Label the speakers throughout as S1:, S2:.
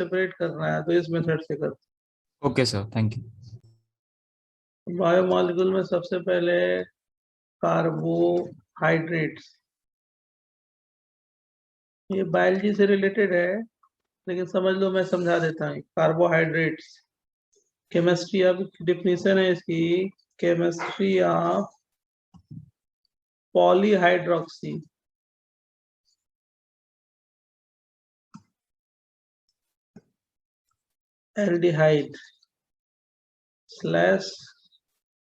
S1: Separate करना है तो इस मेथड से कर।
S2: Okay sir, thank you.
S1: Biomolecule में सबसे पहले कार्बोहाइड्रेट्स, ये बायोलॉजी से रिलेटेड है लेकिन समझ लो, मैं समझा देता हूँ। कार्बोहाइड्रेट्स, केमिस्ट्री ऑफ, डिफिनीशन है इसकी, chemistry of polyhydroxy aldehyde slash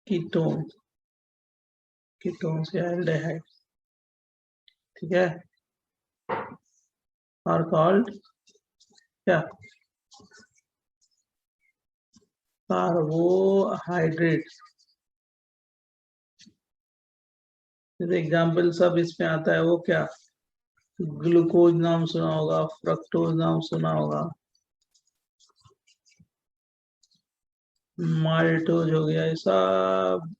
S1: ketone, ketone से एल्डिहाइड, ठीक है, आर कॉल्ड क्या, कार्बोहाइड्रेट्स। जैसे एग्जाम्पल सब इसमें आता है, वो क्या, ग्लूकोज नाम सुना होगा, फ्रक्टोज नाम सुना होगा, माल्टोज हो गया, ये सब,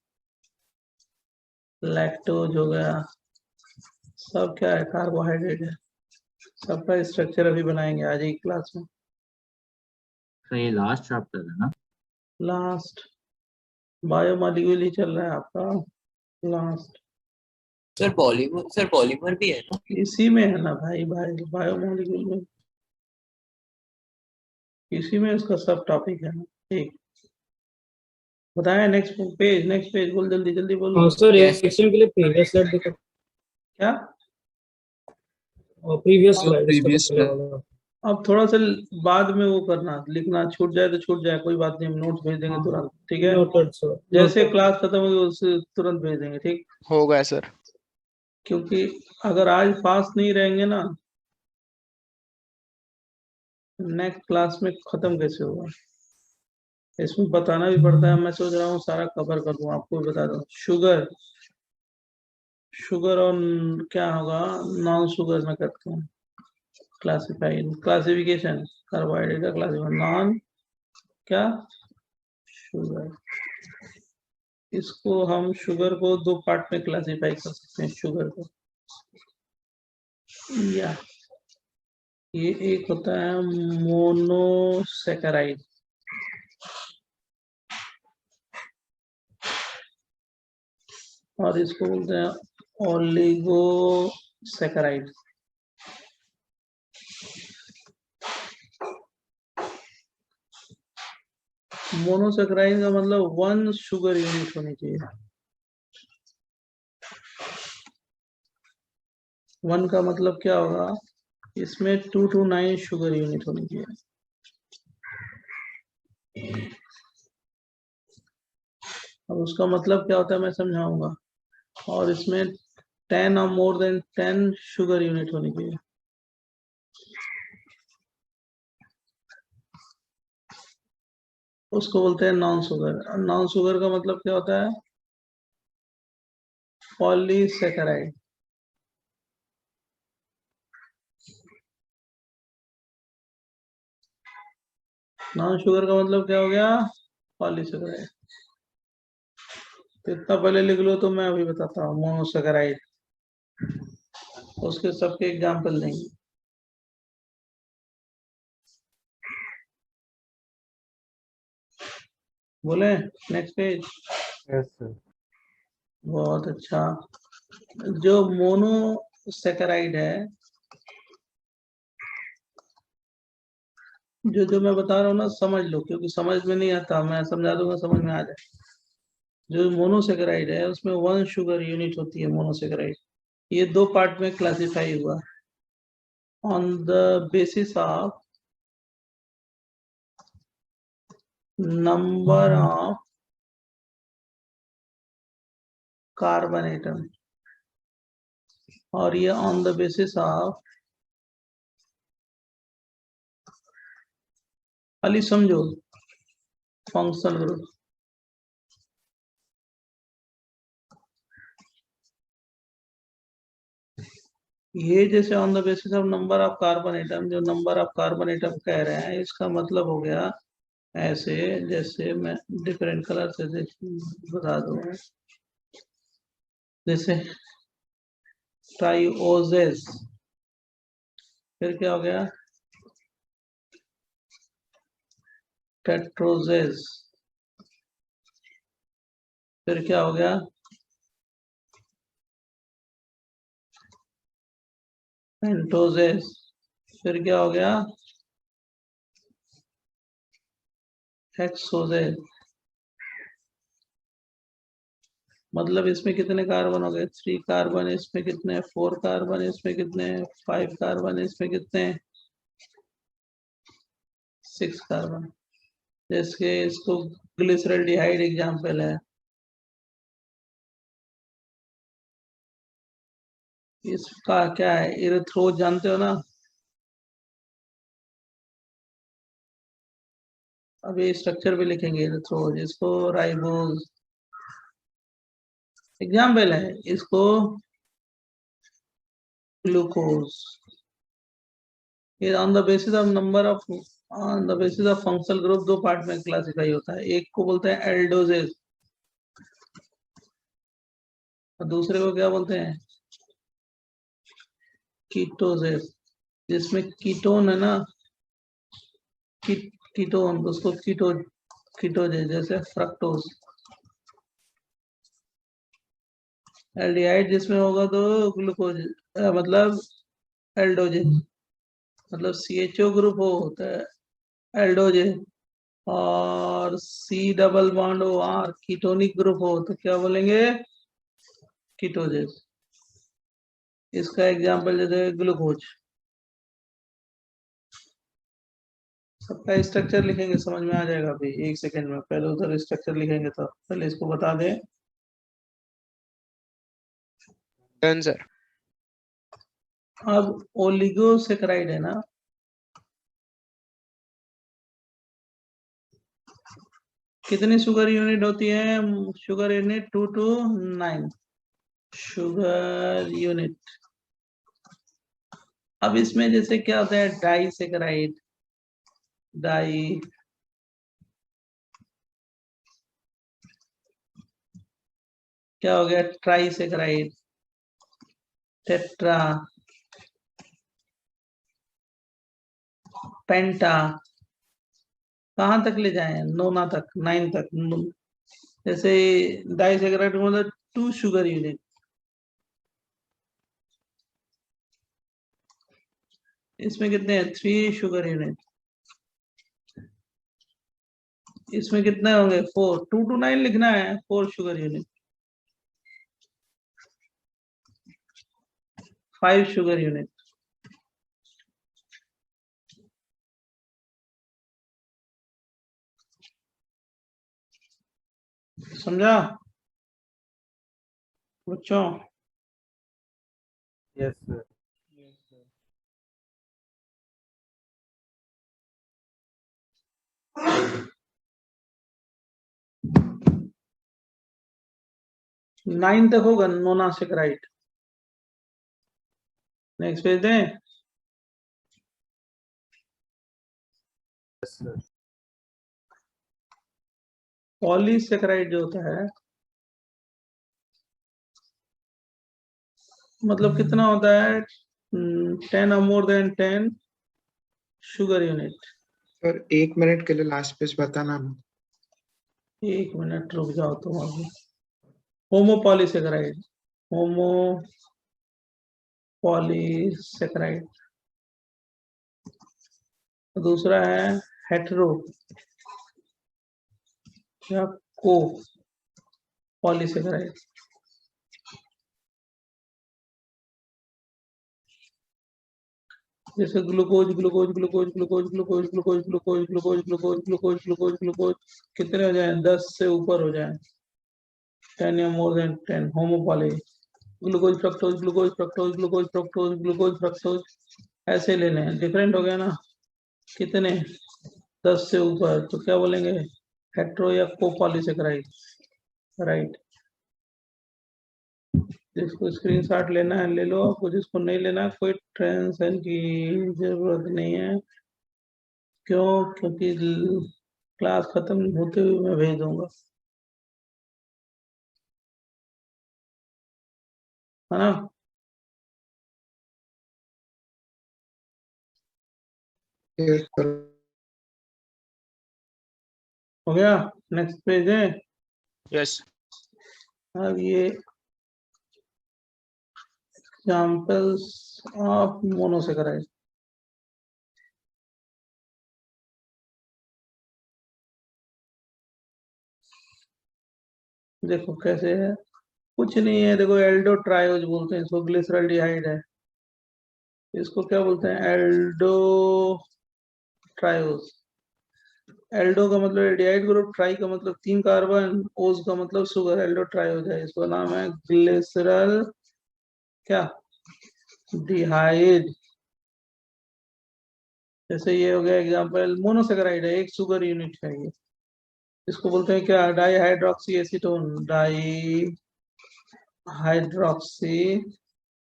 S1: लैक्टोज हो गया, सब क्या है, कार्बोहाइड्रेट है। सबका स्ट्रक्चर अभी बनाएंगे आज ही क्लास में।
S3: तो ये लास्ट चैप्टर है ना?
S1: लास्ट बायोमॉलिक्यूल ही चल रहा है आपका, लास्ट
S4: सर पॉलीमर भी है ना?
S1: इसी में है ना भाई, बायोमॉलिक्यूल में इसी में उसका सब टॉपिक है ना। ठीक, बताएं, नेक्स्ट पेज बोल, जल्दी जल्दी बोलो।
S5: सर रिएक्शन के लिए प्रीवियस स्लाइड दिखा,
S1: क्या,
S5: और प्रीवियस स्लाइड,
S6: प्रीवियस
S1: अब थोड़ा सा बाद में वो करना, लिखना छूट जाए तो छूट जाए, कोई बात नहीं, हम नोट्स भेज देंगे तुरंत, ठीक है,
S5: नोटेड सर,
S1: जैसे क्लास खत्म होगी उससे तुरंत भेज देंगे, ठीक।
S6: हो गया सर।
S1: क्योंकि अगर आज पास नहीं रहेंगे ना, नेक्स्ट क्लास में खत्म कैसे होगा, इसमें बताना भी पड़ता है। मैं सोच रहा हूँ सारा कवर कर दूं, आपको भी बता दूं। शुगर और क्या होगा, नॉन शुगर में करते हैं क्लासिफिकेशन, कार्बोहाइड्रेट का क्लासिफिकेशन, नॉन क्या, शुगर। इसको हम शुगर को दो पार्ट में क्लासिफाई कर सकते हैं, शुगर को, या ये एक होता है मोनोसेकेराइड, और इसको बोलते हैं ओलिगोसेकेराइड। मोनोसेकेराइड का मतलब 1 शुगर यूनिट होनी चाहिए। 1 का मतलब क्या होगा, इसमें 2 to 9 शुगर यूनिट होनी चाहिए। अब उसका मतलब क्या होता है मैं समझाऊंगा। और इसमें 10 और मोर देन 10 शुगर यूनिट होनी चाहिए। उसको बोलते हैं नॉन शुगर। नॉन शुगर का मतलब क्या होता है, पॉलीसेकेराइड। नॉन शुगर का मतलब क्या हो गया, पॉलीसेकेराइड। तो इतना पहले लिख लो, तो मैं अभी बताता हूँ मोनोसेकेराइड, उसके सबके एग्जाम्पल देंगे। बोले नेक्स्ट पेज।
S2: Yes sir.
S1: बहुत अच्छा। जो मोनोसेकेराइड है, जो मैं बता रहा हूँ ना, समझ लो, क्योंकि समझ में नहीं आता, मैं समझा दूंगा, समझ में आ जाए। जो मोनोसेकेराइड है उसमें 1 शुगर यूनिट होती है मोनोसेकेराइड। ये दो पार्ट में क्लासिफाई हुआ, on the basis of number of carbon atom, और ये ऑन द बेसिस ऑफ, खाली समझो, फंक्शनल ग्रुप। ये जैसे on the basis of number of carbon atom, जो नंबर ऑफ कार्बन एटम कह रहे हैं, इसका मतलब हो गया ऐसे, जैसे मैं डिफरेंट कलर से बता दूं, जैसे ट्राइओजेस, फिर क्या हो गया, टेट्रोजेस, फिर क्या हो गया, पेंटोजेस, फिर क्या हो गया, हेक्सोजेस। मतलब इसमें कितने कार्बन हो गए, 3 कार्बन, इसमें कितने 4 कार्बन, इसमें कितने 5 कार्बन, इसमें कितने 6 कार्बन। जैसे इसको ग्लिसरल्डिहाइड एग्जाम्पल है, इसका क्या है, इरेथ्रोज जानते हो ना। अब ये स्ट्रक्चर भी लिखेंगे इरेथ्रोज, इसको राइबोज एग्जाम्पल है, इसको ग्लूकोज। ये on the basis of number of, on the basis of functional group दो पार्ट में क्लासिफाई होता है, एक को बोलते हैं एल्डोजेस और दूसरे को क्या बोलते हैं, कीटोजेस। जिसमें कीटोन है ना, कीटोन, उसको कीटोजेस, जैसे फ्रक्टोज। एल्डिहाइड जिसमें होगा तो ग्लूकोज, मतलब एल्डोजेन, मतलब CHO ग्रुप हो होता है एल्डोजेन, और C double bond OR ketonic group हो तो क्या बोलेंगे, कीटोजेस। इसका एग्जांपल जैसे ग्लूकोज। सबका स्ट्रक्चर लिखेंगे, समझ में आ जाएगा अभी 1 सेकेंड में। पहले उधर स्ट्रक्चर लिखेंगे, तो पहले इसको बता दें।
S6: Done sir.
S1: अब ओलिगोसेकेराइड है ना, कितनी शुगर यूनिट होती है, sugar unit 2 to 9 sugar unit. अब इसमें जैसे क्या होता है, डाइसेकेराइड, डाई, क्या हो गया, ट्राइसेकेराइड, टेट्रा, पेंटा। कहाँ तक ले जाए, नोना तक, 9 तक। जैसे डाइसेकेराइड मतलब 2 शुगर यूनिट, इसमें कितने हैं, 3 शुगर यूनिट, इसमें कितने होंगे 4, 2 to 9 लिखना है, 4 शुगर यूनिट, 5 शुगर यूनिट। समझा बच्चों।
S2: Yes, sir.
S1: 9 तक होगा मोनोसेकेराइड। नेक्स्ट पेज दें।
S2: Yes, sir.
S1: पॉलीसेकेराइड जो होता है, मतलब कितना होता है, 10 or more than 10 sugar unit.
S6: Sir 1 minute के लिए लास्ट पेज बताना।
S1: 1 मिनट रुक जाओ तुम अभी। होमोपॉलीसेकेराइड, होमोपॉलीसेकेराइड। दूसरा है हेटेरो या को पॉलीसेकेराइड। जैसे glucose glucose glucose glucose glucose glucose glucose glucose glucose glucose glucose glucose कितने हो जाए, 10 से ऊपर हो जाए, 10 या more than 10 homopoly. Glucose fructose glucose fructose glucose fructose glucose fructose, ऐसे लेने हैं। डिफरेंट हो गया ना, कितने 10 से ऊपर, तो क्या बोलेंगे, हेटेरो या कोपॉलीसेकेराइड, राइट। जिसको स्क्रीनशॉट लेना है ले लो, आपको जिसको नहीं लेना कोई टेंशन की जरूरत नहीं है। क्यों, क्योंकि क्लास खत्म होते हुए मैं भेज दूंगा, है ना।
S6: Yes sir.
S1: हो गया। नेक्स्ट पेज है।
S6: यस
S1: अब ये एग्जाम्पल्स ऑफ मोनोसेकेराइड। देखो कैसे है, कुछ नहीं है। देखो एल्डो ट्रायोज बोलते हैं इसको, ग्लिसरॉल्डिहाइड है। इसको क्या बोलते हैं? Aldo triose. एल्डो का मतलब एल्डिहाइड ग्रुप, ट्राई का मतलब 3 कार्बन, ओज का मतलब शुगर, एल्डो ट्रायोज है। इसका नाम है ग्लिसरल क्या डिहाइड। जैसे ये हो गया एग्जांपल, मोनोसेकेराइड है, एक शुगर यूनिट है ये। इसको बोलते हैं क्या? Di hydroxy acetone. Di hydroxy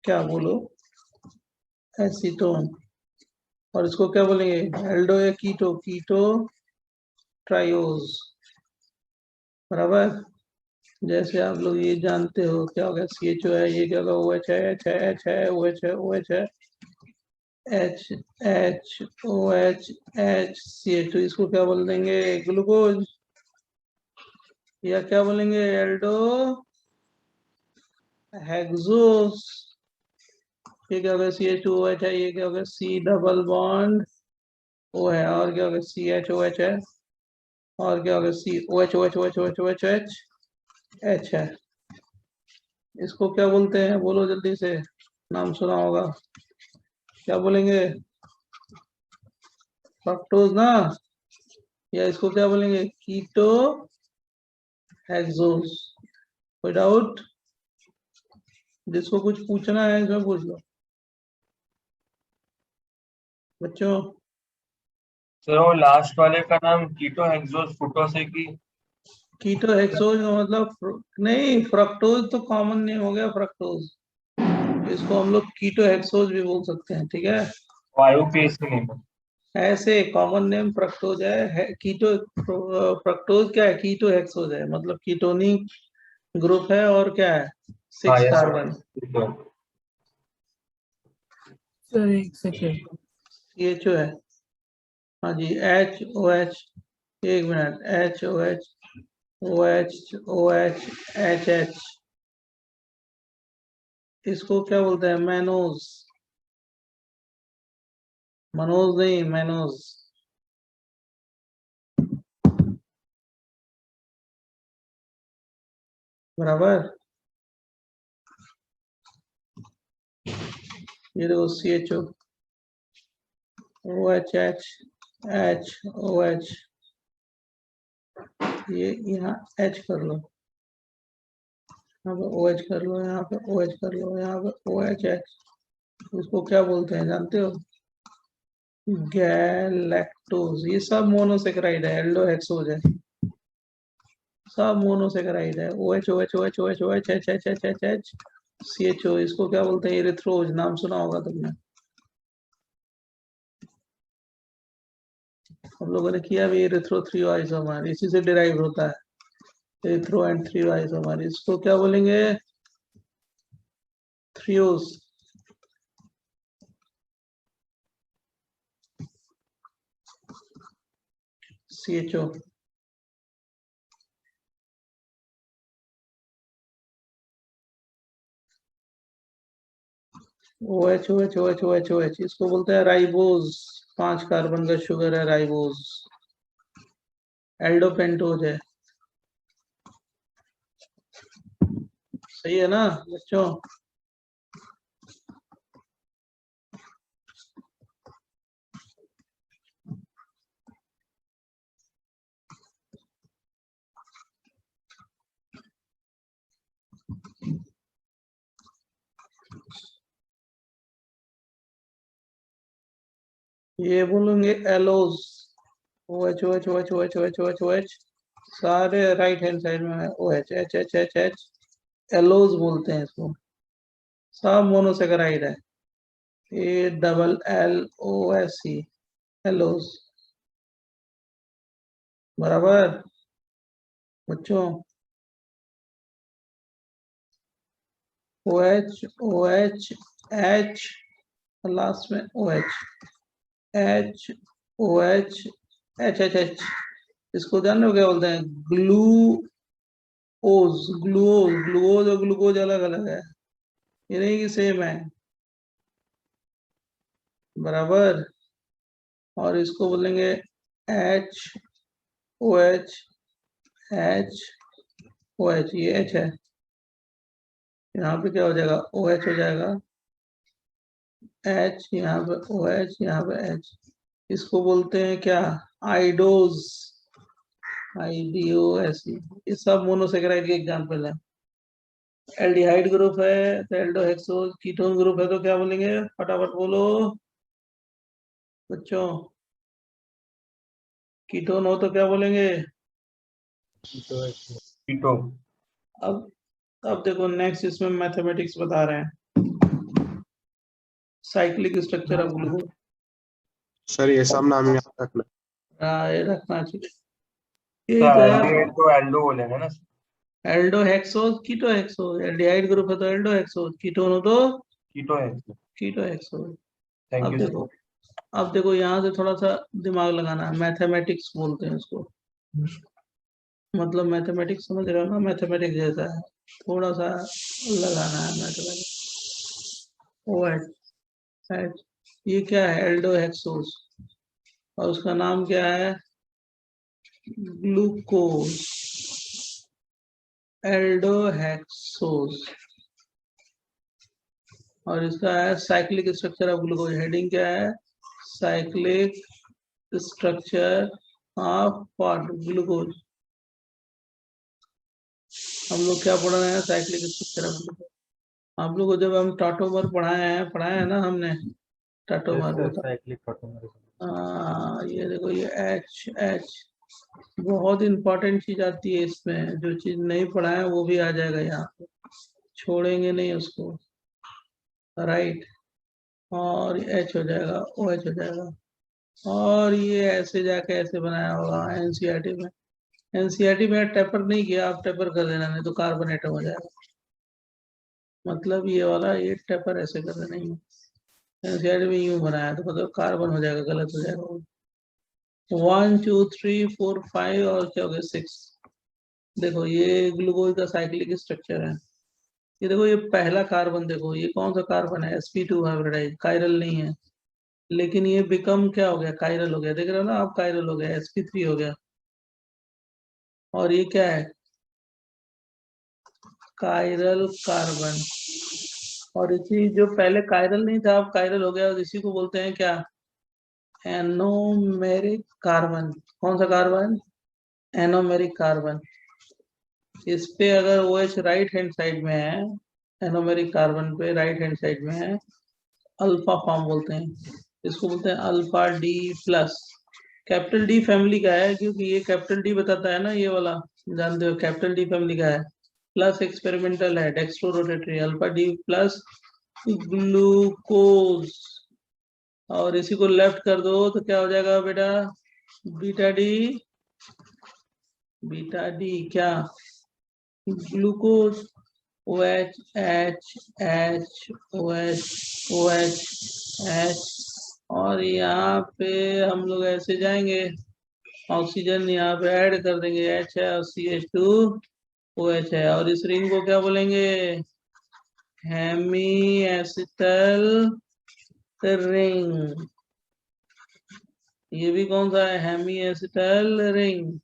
S1: क्या बोलो, एसीटोन। और इसको क्या बोलेंगे? एल्डो या कीटो, कीटो ट्रायोज। बराबर। जैसे आप लोग ये जानते हो क्या होगा, CHO है, ये क्या होगा? OH है, H है, H है, OH है, OH है, H H OH H CH2। इसको क्या बोल देंगे? ग्लूकोज। या क्या बोलेंगे? Aldo hexose. ये क्या होगा? CH2OH है, ये क्या होगा? C डबल बॉन्ड O है, और क्या होगा? CHOH है, और क्या होगा? COH H है। इसको क्या बोलते हैं? बोलो जल्दी से, नाम सुना होगा। क्या बोलेंगे? फ्रक्टोज ना। या इसको क्या बोलेंगे? कीटो हेक्सोस। कोई डाउट? जिसको कुछ पूछना है इसमें पूछ लो बच्चों।
S2: सर वो लास्ट वाले का नाम कीटो हेक्सोस फुटो से की।
S1: कीटो हेक्सोज का मतलब नहीं, फ्रक्टोज तो कॉमन नेम हो गया, फ्रक्टोज। इसको हम लोग कीटो हेक्सोज भी बोल सकते हैं, ठीक है।
S2: IUPAC नेम है।
S1: ऐसे कॉमन नेम फ्रक्टोज है, कीटो फ्रक्टोज क्या है? कीटो हेक्सोज है, मतलब कीटोनिक ग्रुप है, और क्या है?
S2: हाँ
S1: 6
S2: यस
S1: कार्बन।
S2: सर।
S5: सर एक सेकेंड।
S1: CHO है। हाँ जी, HOH। एक minute, HOH OH OH HH। इसको क्या बोलते हैं? मैनोज। मनोज नहीं, मैनोज। बराबर। ये देखो CHO OH H OH, ये यहाँ H कर लो, यहाँ पे OH कर लो, यहाँ पे OH कर लो, यहाँ पे OH H। इसको क्या बोलते हैं जानते हो? गैलेक्टोज। ये सब मोनोसेकेराइड है, एल्डो हेक्सोज है, सब मोनोसेकेराइड है। OH OH OH OH OH H H H H H CHO। इसको क्या बोलते हैं? एरिथ्रोज। नाम सुना होगा तुमने, हम लोगों ने किया भी। एरिथ्रो 3 आइसोमर इसी से डिराइव होता है, एरिथ्रो एंड 3 आइसोमर। इसको क्या बोलेंगे? थ्रियोस। CHO। OH OH OH OH OH। इसको बोलते हैं राइबोज। 5 कार्बन का शुगर है राइबोज। एल्डोपेंटोज है। सही है ना बच्चों? ये बोलेंगे एलोज। OH OH OH OH OH OH OH। सारे राइट हैंड साइड में है OH H H H H। एलोज बोलते हैं इसको, सब मोनोसेकेराइड है। ALLOSE एलोज। बराबर बच्चों। OH OH H, लास्ट में OH H OH H H H। इसको जान रहे हो क्या बोलते हैं? ग्लूओज। ग्लूओज और ग्लूकोज अलग अलग है, ये नहीं कि सेम है, बराबर। और इसको बोलेंगे H O H, H O H, ये एच है, यहाँ पे क्या हो जाएगा? ओ एच हो जाएगा, एच यहाँ पे ओ एच, यहाँ पे एच। इसको बोलते हैं क्या? आइडोज, IDOS। ये सब मोनोसेकेराइड के एग्जाम्पल है। एल्डिहाइड ग्रुप है तो एल्डोहेक्सोज, कीटोन ग्रुप है तो क्या बोलेंगे? फटाफट बोलो बच्चों, कीटोन हो तो क्या बोलेंगे?
S2: कीटो।
S1: अब देखो नेक्स्ट, इसमें मैथमेटिक्स बता रहे हैं, cyclic structure of glucose.
S6: Sir ये सब नाम याद रखना।
S1: ये रखना चाहिए।
S2: तो
S1: ठीक है,
S2: एल्डिहाइड तो एल्डो बोलेंगे ना।
S1: एल्डोहेक्सोज, कीटोहेक्सोज। एल्डिहाइड ग्रुप है तो एल्डोहेक्सोज, कीटोन हो तो
S2: कीटो है।
S1: कीटोहेक्सोज।
S2: थैंक
S1: अब
S2: यू सर।
S1: देखो, अब देखो यहाँ से थोड़ा सा दिमाग लगाना है, मैथमेटिक्स बोलते हैं उसको। मतलब मैथमेटिक्स समझ रहे हो ना? मैथमेटिक्स जैसा है, थोड़ा सा लगाना है मैथमेटिक्स। ओ एच, ये क्या है? एल्डोहेक्सोज, और उसका नाम क्या है? Glucose, aldohexose. और इसका है cyclic structure of glucose. Heading क्या है? Cyclic structure of what? Glucose. हम लोग क्या पढ़ रहे हैं? Cyclic structure of glucose. आप लोग को जब हम टाटोमर पढ़ाए हैं ना हमने, टाटोमर होता। ये देखो, ये एच एच, बहुत इंपॉर्टेंट चीज आती है इसमें, जो चीज नहीं पढ़ा है वो भी आ जाएगा यहाँ पे, छोड़ेंगे नहीं उसको, राइट। और एच हो जाएगा, ओ एच हो जाएगा। और ये ऐसे जाके ऐसे बनाया होगा एनसीईआरटी में। एनसीईआरटी में टेपर नहीं किया, आप टेपर कर देना, नहीं तो कार्बन एटम हो जाएगा। मतलब ये वाला, ये टेपर ऐसे कर देना ही, एनसीईआरटी में यूं बनाया तो मतलब कार्बन हो जाएगा, गलत हो जाएगा। 1 2 3 4 5 और क्या हो गया? 6। देखो ये ग्लूकोज का साइक्लिक स्ट्रक्चर है। ये देखो, ये पहला कार्बन, देखो ये कौन सा कार्बन है? sp2 हाइब्रिडाइज, कायरल नहीं है, लेकिन ये बिकम क्या हो गया? कायरल हो गया। देख रहे हो ना आप? कायरल हो गया, sp3 हो गया। और ये क्या है? Chiral carbon. और इसी, जो पहले कायरल नहीं था अब कायरल हो गया, और इसी को बोलते हैं क्या? Anomeric carbon. कौन सा कार्बन? Anomeric carbon. इस पे अगर OH राइट हैंड साइड में है, एनोमेरिक कार्बन पे राइट हैंड साइड में है, अल्फा फॉर्म बोलते हैं, इसको बोलते हैं alpha D plus. Capital D family का है, क्योंकि ये कैपिटल डी बताता है ना, ये वाला जानते हो, कैपिटल डी फैमिली का है। प्लस एक्सपेरिमेंटल है, dextrorotatory, alpha D plus glucose. और इसी को लेफ्ट कर दो तो क्या हो जाएगा बेटा? बीटा डी, बीटा डी क्या? Glucose. O H H H, O H O H H. और यहाँ पे हम लोग ऐसे जाएंगे, ऑक्सीजन यहाँ पे ऐड कर देंगे, H है और CH2OH है। और इस रिंग को क्या बोलेंगे? Hemiacetal ring. ये भी कौन सा है? Hemiacetal ring.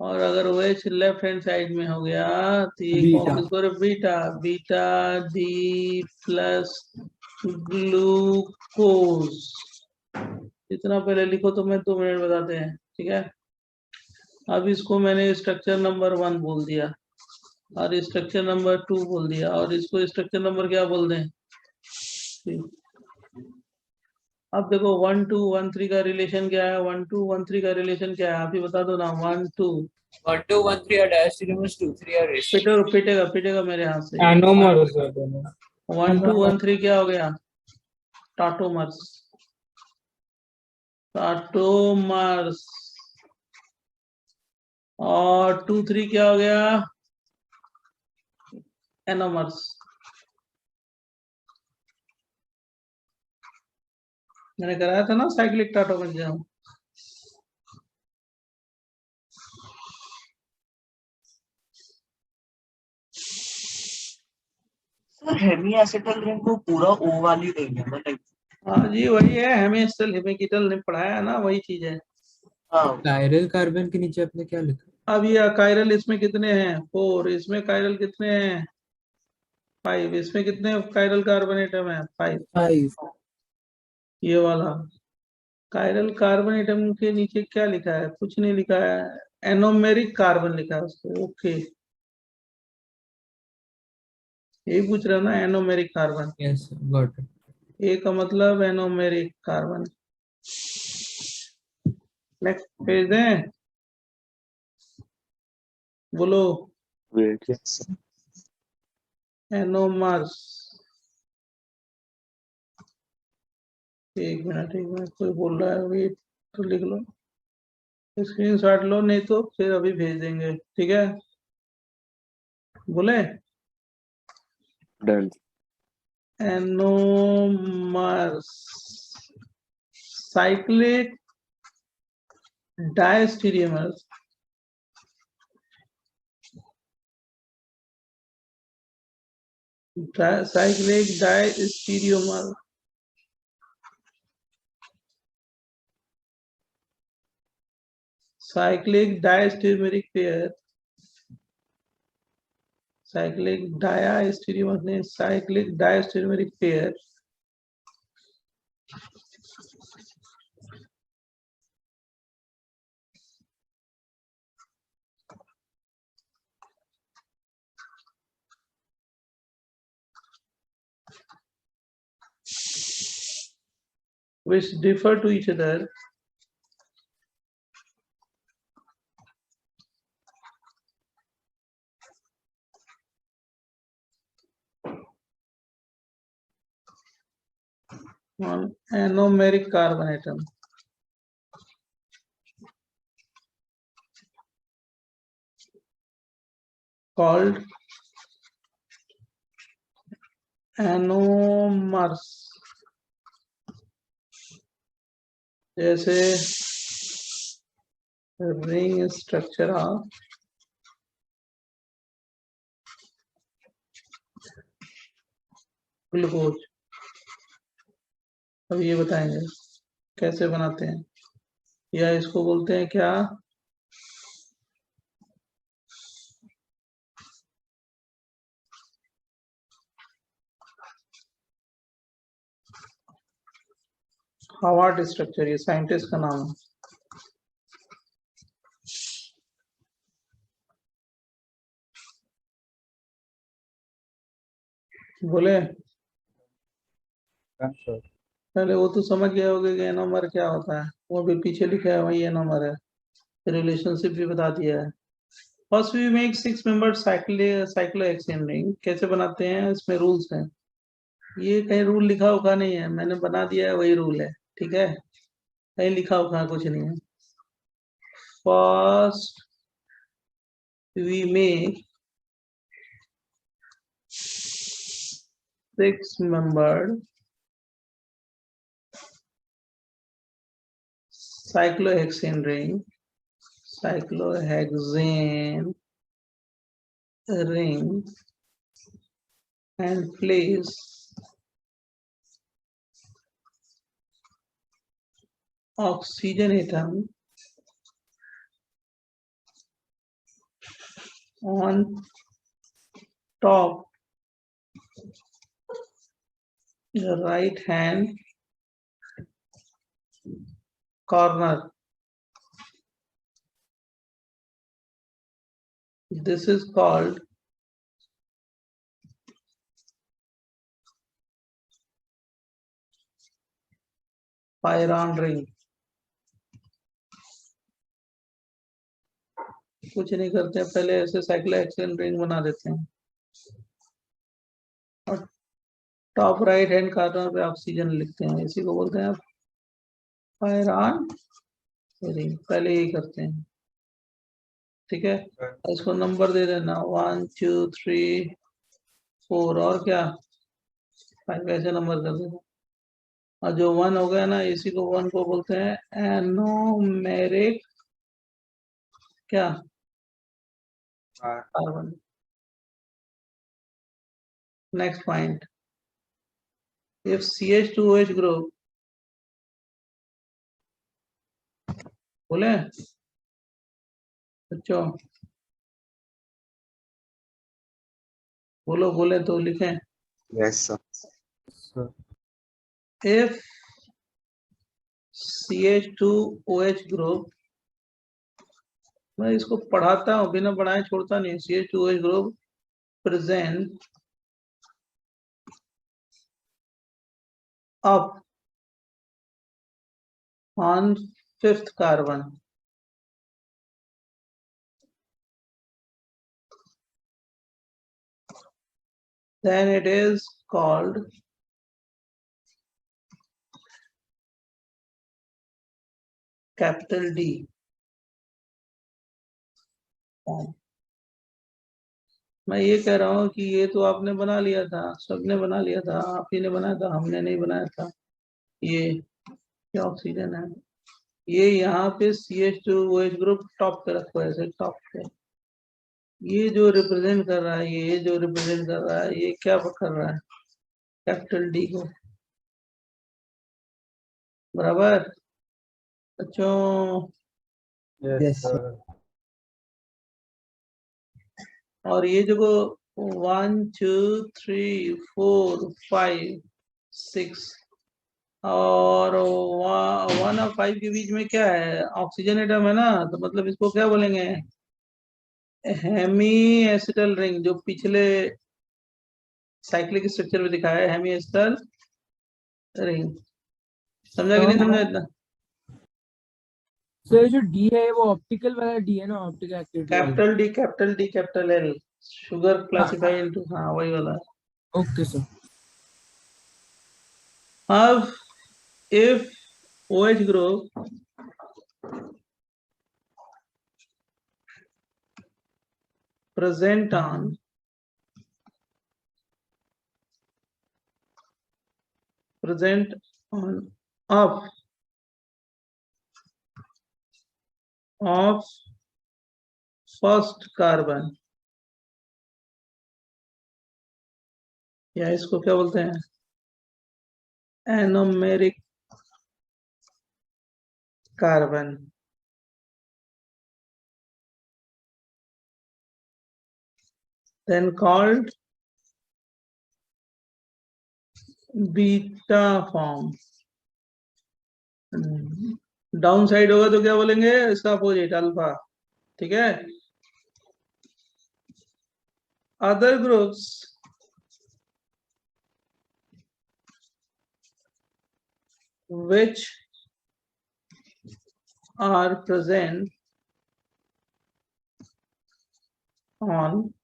S1: और अगर OH लेफ्ट हैंड साइड में हो गया तो ये कौन? किसको? Beta, beta D plus glucose. इतना पहले लिखो तो मैं 2 मिनट बताते हैं, ठीक है। अब इसको मैंने स्ट्रक्चर नंबर 1 बोल दिया, और स्ट्रक्चर नंबर 2 बोल दिया, और इसको स्ट्रक्चर नंबर क्या बोल दें? 3। अब देखो 1 2 1 3 का रिलेशन क्या है? 1 2 1 3 का रिलेशन क्या है? आप ही बता दो ना। 1 2
S4: 1 2 1 3 are diastereomers, 2 3 are racing.
S1: पिटेगा पिटेगा मेरे हाथ से।
S5: एनोमर सर दोनों।
S1: 1 2 1 3 क्या हो गया? टाटोमर्स, टाटोमर्स। और 2 3 क्या हो गया? एनोमर्स। मैंने कराया था ना cyclic tautomer.
S2: Sir hemiacetal ring को पूरा O वाली रिंग है ना, लाइक
S1: हाँ जी वही है, हेमिस्टल हेमिकिटल ने पढ़ाया ना, वही चीज है।
S2: हाँ
S5: कायरल कार्बन के नीचे आपने क्या लिखा?
S1: अब ये कायरल इसमें कितने हैं? 4। इसमें कायरल कितने हैं? 5। इसमें कितने कायरल कार्बन एटम है? 5।
S5: 5.
S1: ये वाला कायरल कार्बन एटम के नीचे क्या लिखा है? कुछ नहीं लिखा है, एनोमेरिक कार्बन लिखा है उसको। ओके, यही पूछ रहे हो ना, anomeric carbon.
S5: Yes, got it.
S1: ए का मतलब एनोमेरिक कार्बन। नेक्स्ट पेज दें, बोलो।
S6: Yes.
S1: एनोमर्स, एक मिनट कोई बोल रहा है, वेट तो लिख लो, स्क्रीनशॉट लो, नहीं तो फिर अभी भेज देंगे, ठीक है? बोले
S6: Done.
S1: Anomers, cyclic diastereomers, cyclic diastereomer, cyclic diastereomeric pair, cyclic diastereomeric ने cyclic diastereomeric pair which differ to each other on anomeric carbon atom. Called anomers. जैसे रिंग स्ट्रक्चर ऑफ ग्लूकोज। अब ये बताएंगे कैसे बनाते हैं, या इसको बोलते हैं क्या? हावार्ड स्ट्रक्चर, ये साइंटिस्ट का नाम है। बोले पहले वो तो समझ गए होगे कि एनोमर क्या होता है, वो भी पीछे लिखा है, वही एनोमर है। रिलेशनशिप भी बता दिया है। First we make 6 member cyclohexane ring. कैसे बनाते हैं, इसमें रूल्स हैं। ये कहीं रूल लिखा होगा नहीं है, मैंने बना दिया है, वही रूल है, ठीक है? कहीं लिखा होगा कुछ नहीं है। First we make 6 membered cyclohexane ring, and place oxygen atom on top the right hand corner. This is called Pyron ring. कुछ नहीं करते हैं, पहले ऐसे साइक्लोहेक्सेन रिंग बना देते हैं और टॉप राइट हैंड कॉर्नर पे ऑक्सीजन लिखते हैं, इसी को बोलते हैं पायरॉन रिंग। पहले यही करते हैं, ठीक है? इसको नंबर दे देना 1 2 3 4 और क्या 5 ऐसे नंबर कर देना। और जो 1 हो गया ना, इसी को 1 को बोलते हैं एनोमेरिक क्या carbon. Next point. If CH2OH group, बोले बच्चों, बोलो, बोले तो लिखें.
S6: Yes, sir.
S5: Sir.
S1: If CH2OH group, मैं इसको पढ़ाता हूँ, बिना पढ़ाए छोड़ता नहीं. CH2OH group present up on 5th carbon, then it is called capital D form. मैं ये कह रहा हूँ कि ये तो आपने बना लिया था, सबने बना लिया था, आप ही ने बनाया था, हमने नहीं बनाया था. ये क्या ऑक्सीजन है, ये यहाँ पे CH2OH ग्रुप टॉप पे रखो, ऐसे टॉप पे. ये जो रिप्रेजेंट कर रहा है, ये जो रिप्रेजेंट कर रहा है, ये क्या कर रहा है, कैपिटल डी को. बराबर बच्चों.
S5: Yes, sir.
S1: और ये जो 1 2 3 4 5 6 और 1 और 5 के बीच में क्या है, ऑक्सीजन एटम है ना, तो मतलब इसको क्या बोलेंगे, हेमी एसिटल रिंग, जो पिछले साइक्लिक स्ट्रक्चर में दिखाया है, हेमी एसिटल रिंग. समझा कि नहीं समझा इतना.
S7: सर जो डी है वो ऑप्टिकल वाला डी है ना, optical activity.
S1: Capital D, capital D, capital L, sugar classify into, हाँ वही वाला.
S7: Okay sir.
S1: अब if OH group present on of first carbon, या इसको क्या बोलते हैं, anomeric carbon, then called beta form. Down side होगा तो क्या बोलेंगे, इसका अपोजिट अल्फा. ठीक है. Other groups which are present on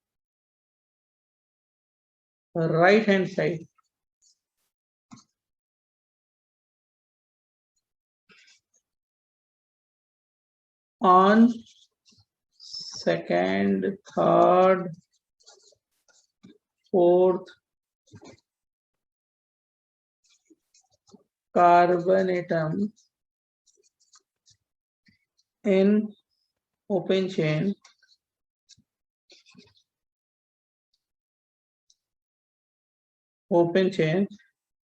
S1: right hand side, on second, third, fourth carbon atom in open chain,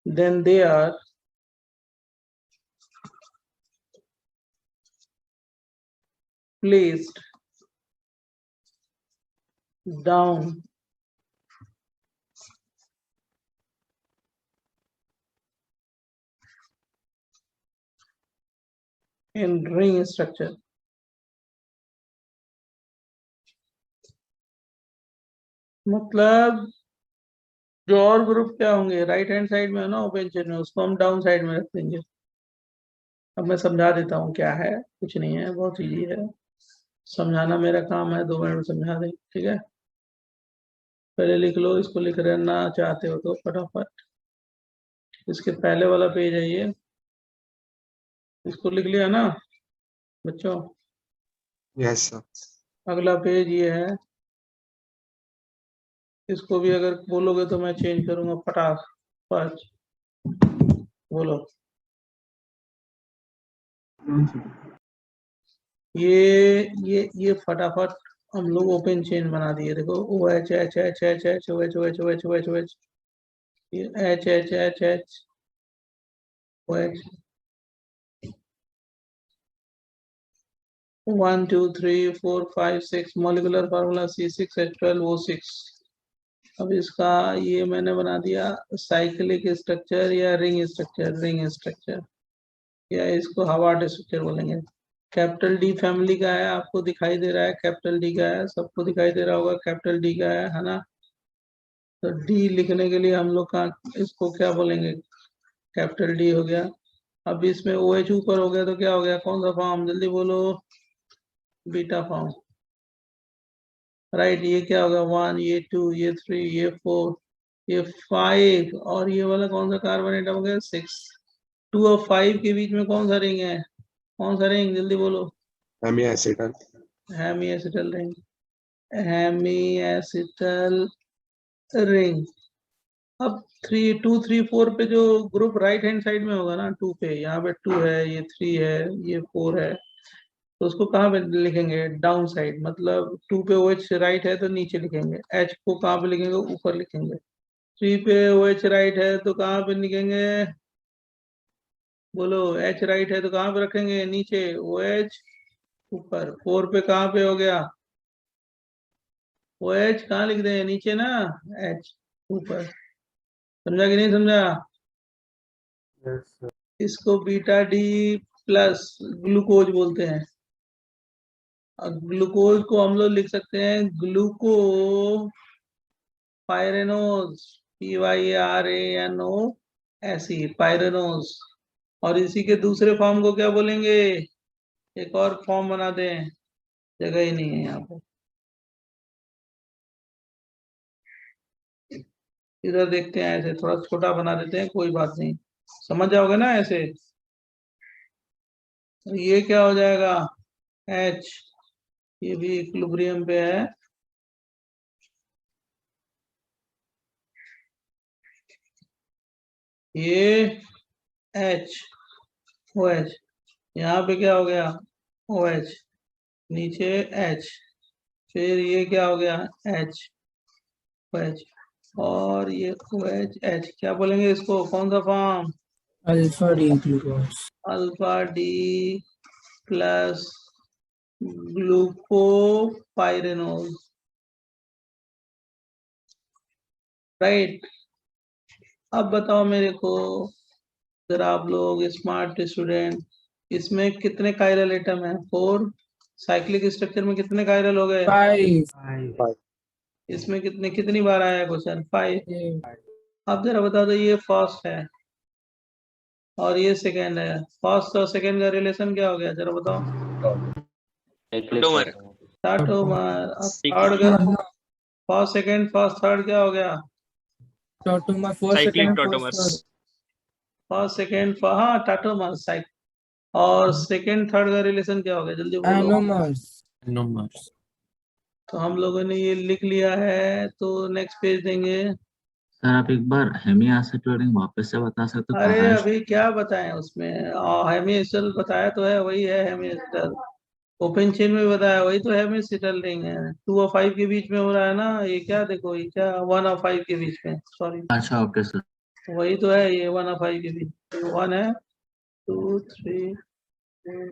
S1: then they are placed down in ring structure. मतलब जो और ग्रुप क्या होंगे, राइट हैंड साइड में है ना ओपन चेन में, उसको हम डाउन साइड में रख देंगे. अब मैं समझा देता हूँ क्या है, कुछ नहीं है, बहुत इजी है समझाना, मेरा काम है, 2 मिनट में समझा दें. ठीक है. पहले लिख लो, इसको लिख रहना चाहते हो तो फटाफट. इसके पहले वाला पेज है ये, इसको लिख लिया ना बच्चों.
S6: Yes, sir.
S1: अगला पेज ये है, इसको भी अगर बोलोगे तो मैं चेंज करूंगा फटाफट. बोलो. ये फटाफट हम लोग ओपन चेन बना दिए. देखो OH H H H H OH OH OH OH OH H H H H O H 1 2 3 4 5 6 molecular formula C6H12O6। अब इसका ये मैंने बना दिया साइक्लिक स्ट्रक्चर या रिंग स्ट्रक्चर या इसको हवार्ड स्ट्रक्चर बोलेंगे। कैपिटल डी फैमिली का है, आपको दिखाई दे रहा है कैपिटल डी का है, सबको दिखाई दे रहा होगा कैपिटल डी का है ना। तो डी लिखने के लिए हम लोग का इसको क्या बोलेंगे, कैपिटल डी हो गया। अब इसमें ओ एच ऊपर हो गया तो क्या हो गया, कौन सा फॉर्म, जल्दी बोलो, बीटा फॉर्म, राइट। ये क्या होगा, 1, ये 2, ये 3, ये 4, ये 5 और ये वाला कौन सा कार्बन एटम हो गया, 6। 2 और 5 के बीच में कौन सा रिंग है, कौन सा रिंग, जल्दी बोलो,
S6: hemiacetal
S1: hemiacetal ring, hemiacetal ring. अब 3 2 3 4 पे जो ग्रुप राइट हैंड साइड में होगा ना, 2 पे, यहाँ पे 2 है, ये 3 है, ये 4 है, तो उसको कहाँ पे लिखेंगे, डाउन साइड, मतलब 2 पे OH राइट है तो नीचे लिखेंगे, H को कहाँ पे लिखेंगे, ऊपर लिखेंगे। 3 पे OH राइट है तो कहाँ पे लिखेंगे, बोलो, H राइट है तो कहाँ पे रखेंगे, नीचे, OH ऊपर। 4 पे कहाँ पे हो गया, OH कहाँ लिख दें, नीचे ना, H ऊपर। समझा कि नहीं समझा।
S5: Yes, sir.
S1: इसको बीटा डी प्लस ग्लूकोज बोलते हैं। ग्लूकोज को हम लोग लिख सकते हैं ग्लूको पायरेनोज, PYRANOS, पायरेनोज। और इसी के दूसरे फॉर्म को क्या बोलेंगे, एक और फॉर्म बना दें, जगह ही नहीं है यहाँ पर, इधर देखते हैं, ऐसे थोड़ा छोटा बना देते हैं, कोई बात नहीं, समझ जाओगे ना ऐसे। ये क्या हो जाएगा, H, ये भी इक्विलिब्रियम पे है, ये H, OH, यहाँ पे क्या हो गया, OH, नीचे H, फिर ये क्या हो गया, H, OH, और ये OH H, क्या बोलेंगे इसको, कौन सा form,
S7: alpha D glucose.
S1: Alpha D plus glucopyranose, right. अब बताओ मेरे को, जरा आप लोग स्मार्ट स्टूडेंट, इसमें कितने कायरल एटम है, 4। साइक्लिक स्ट्रक्चर में कितने कायरल हो गए,
S7: 5।
S1: इसमें कितने, कितनी बार आया क्वेश्चन, 5। अब जरा बता दो, ये फर्स्ट है और ये सेकंड है, फर्स्ट और सेकंड का रिलेशन क्या हो गया, जरा बताओ,
S8: टोमर
S1: टाटोमर। अब थर्ड का, फर्स्ट सेकंड फर्स्ट थर्ड क्या हो गया,
S7: tautomer, first
S8: cyclic
S7: second
S8: tautomers
S1: first second, हाँ टाटोमर साइक। और सेकंड थर्ड का रिलेशन क्या हो गया, जल्दी बोलो।
S7: एनोमर्स।
S1: तो हम लोगों ने ये लिख लिया है, तो नेक्स्ट पेज देंगे।
S3: सर आप एक बार हेमी एसिटल रिंग वापस से बता सकते हो
S1: अरे
S3: कहाँ है?
S1: अभी क्या बताएं उसमें, हेमी एसिटल बताया तो है, वही है हेमी एसिटल। ओपन चेन में बताया, वही तो हेमी एसिटल रिंग है। 2 और 5 के बीच में हो रहा है ना, ये क्या देखो, ये क्या 1 और 5 के बीच में, सॉरी,
S3: अच्छा ओके सर।
S1: वही तो है, ये 1 और 5 के बीच, 1 है, 2 3 4,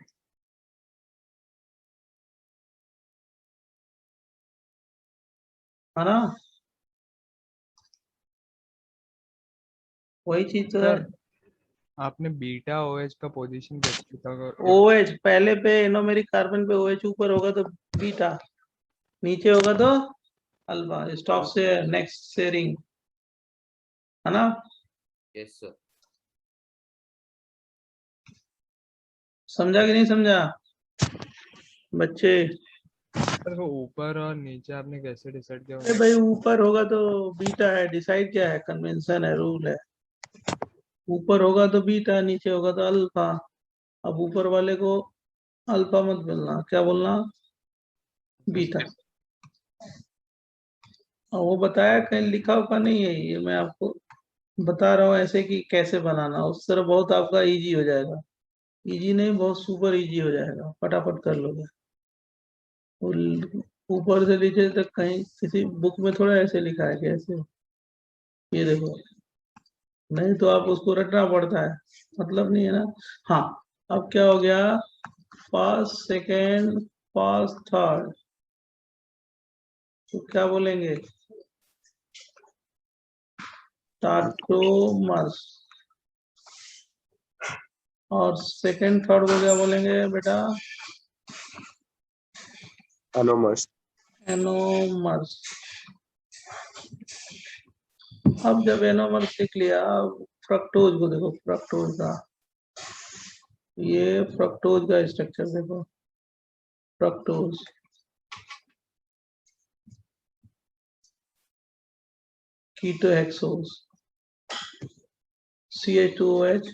S1: है ना, वही चीज तो है।
S5: आपने बीटा ओएच का पोजीशन कैसे लिखा
S1: OH पहले पे एनोमेरिक कार्बन पे OH ऊपर होगा तो बीटा, नीचे होगा तो अल्फा, स्टॉप से नेक्स्ट से रिंग, है ना।
S4: Yes, sir.
S1: समझा कि नहीं समझा बच्चे।
S5: सर वो ऊपर और नीचे आपने कैसे डिसाइड किया?
S1: अरे भाई ऊपर होगा तो बीटा है, डिसाइड क्या है, कन्वेंशन है, रूल है। ऊपर होगा तो बीटा, नीचे होगा तो अल्फा। अब ऊपर वाले को अल्फा मत बोलना, क्या बोलना, बीटा। और वो बताया कहीं लिखा हुआ नहीं है, ये मैं आपको बता रहा हूँ ऐसे कि कैसे बनाना, उस तरह बहुत आपका इजी हो जाएगा। इजी नहीं, बहुत सुपर इजी हो जाएगा, फटाफट कर लोगे। और ऊपर से नीचे तक कहीं किसी बुक में थोड़ा ऐसे लिखा है कैसे, ये देखो, नहीं तो आप उसको रटना पड़ता है, मतलब नहीं है ना। हाँ, अब क्या हो गया, फर्स्ट सेकेंड फर्स्ट थर्ड, तो क्या बोलेंगे, टाटोमर्स। और सेकेंड थर्ड को क्या बोलेंगे बेटा,
S6: Anomers.
S1: एनोमर्स। अब जब एनोमर्स सीख लिया, अब फ्रक्टोज को देखो, फ्रक्टोज का, ये फ्रक्टोज का स्ट्रक्चर देखो, फ्रक्टोज कीटोहेक्सोज, CH2OH,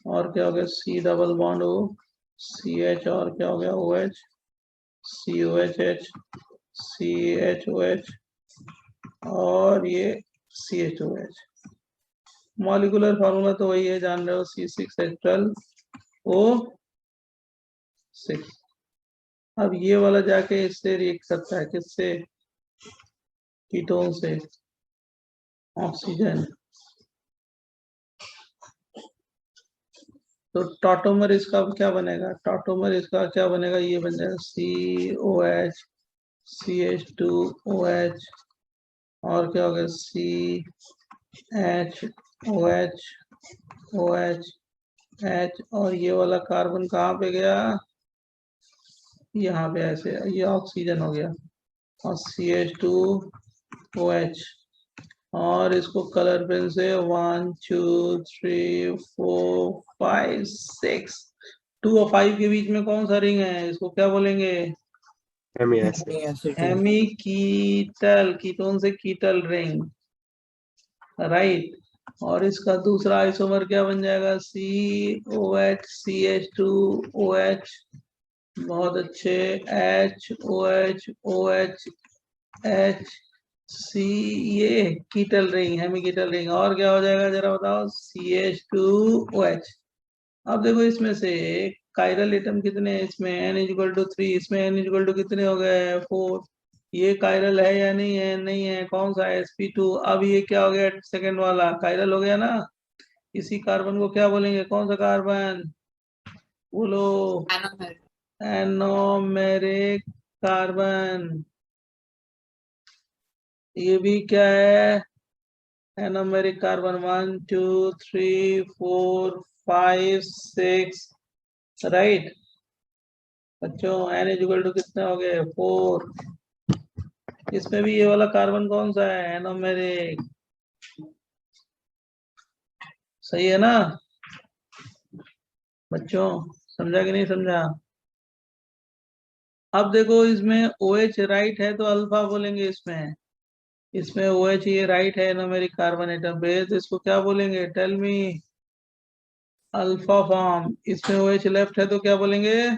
S1: और क्या हो गया, C double bond O, CH, और क्या हो गया OH, COHH, CHOH, और ये CHOH। मॉलिक्यूलर फार्मूला तो वही है, जान रहे हो, C6H12O6। अब ये वाला जाके इससे रिएक्ट करता है, किससे, कीटोन से, ऑक्सीजन। तो टॉटोमर इसका क्या बनेगा, टॉटोमर इसका क्या बनेगा, ये बन जाएगा COH, CH2OH, और क्या हो गया, CHOH, OH, H, और ये वाला कार्बन कहाँ पे गया, यहाँ पे ऐसे, ये ऑक्सीजन हो गया, और CH2OH, और इसको कलर पेन से 1 2 3 4 5 6, 2 और 5 के बीच में कौन सा रिंग है, इसको क्या बोलेंगे,
S6: Hemiacid.
S7: Hemiacetal.
S1: हेमीकीटल, कीटोन से कीटल रिंग, राइट। और इसका दूसरा आइसोमर क्या बन जाएगा, COH, CH2OH, बहुत अच्छे, HOH, OH, H, C, ये कीटल रिंग, हेमीकीटल रिंग, और क्या हो जाएगा जरा बताओ, CH2OH। अब देखो इसमें से कायरल एटम कितने हैं इसमें, N=3, इसमें N= कितने हो गए, 4। ये कायरल है या नहीं है, नहीं है, कौन सा है, sp2। अब ये क्या हो गया, सेकंड वाला कायरल हो गया ना। इसी कार्बन को क्या बोलेंगे, कौन सा कार्बन, बोलो,
S4: Anomeric.
S1: Anomeric carbon. ये भी क्या है, एनोमेरिक कार्बन, 1 2 3 4 5 6, राइट। बच्चों N= कितने हो गए, 4। इसमें भी ये वाला कार्बन कौन सा है, एनोमेरिक, सही है ना बच्चों, समझा कि नहीं समझा। अब देखो इसमें OH राइट है तो अल्फा बोलेंगे, इसमें OH ये राइट है, एनोमेरिक कार्बन एटम पे, तो इसको क्या बोलेंगे, टेल मी, अल्फा फॉर्म। इसमें OH लेफ्ट है तो क्या बोलेंगे,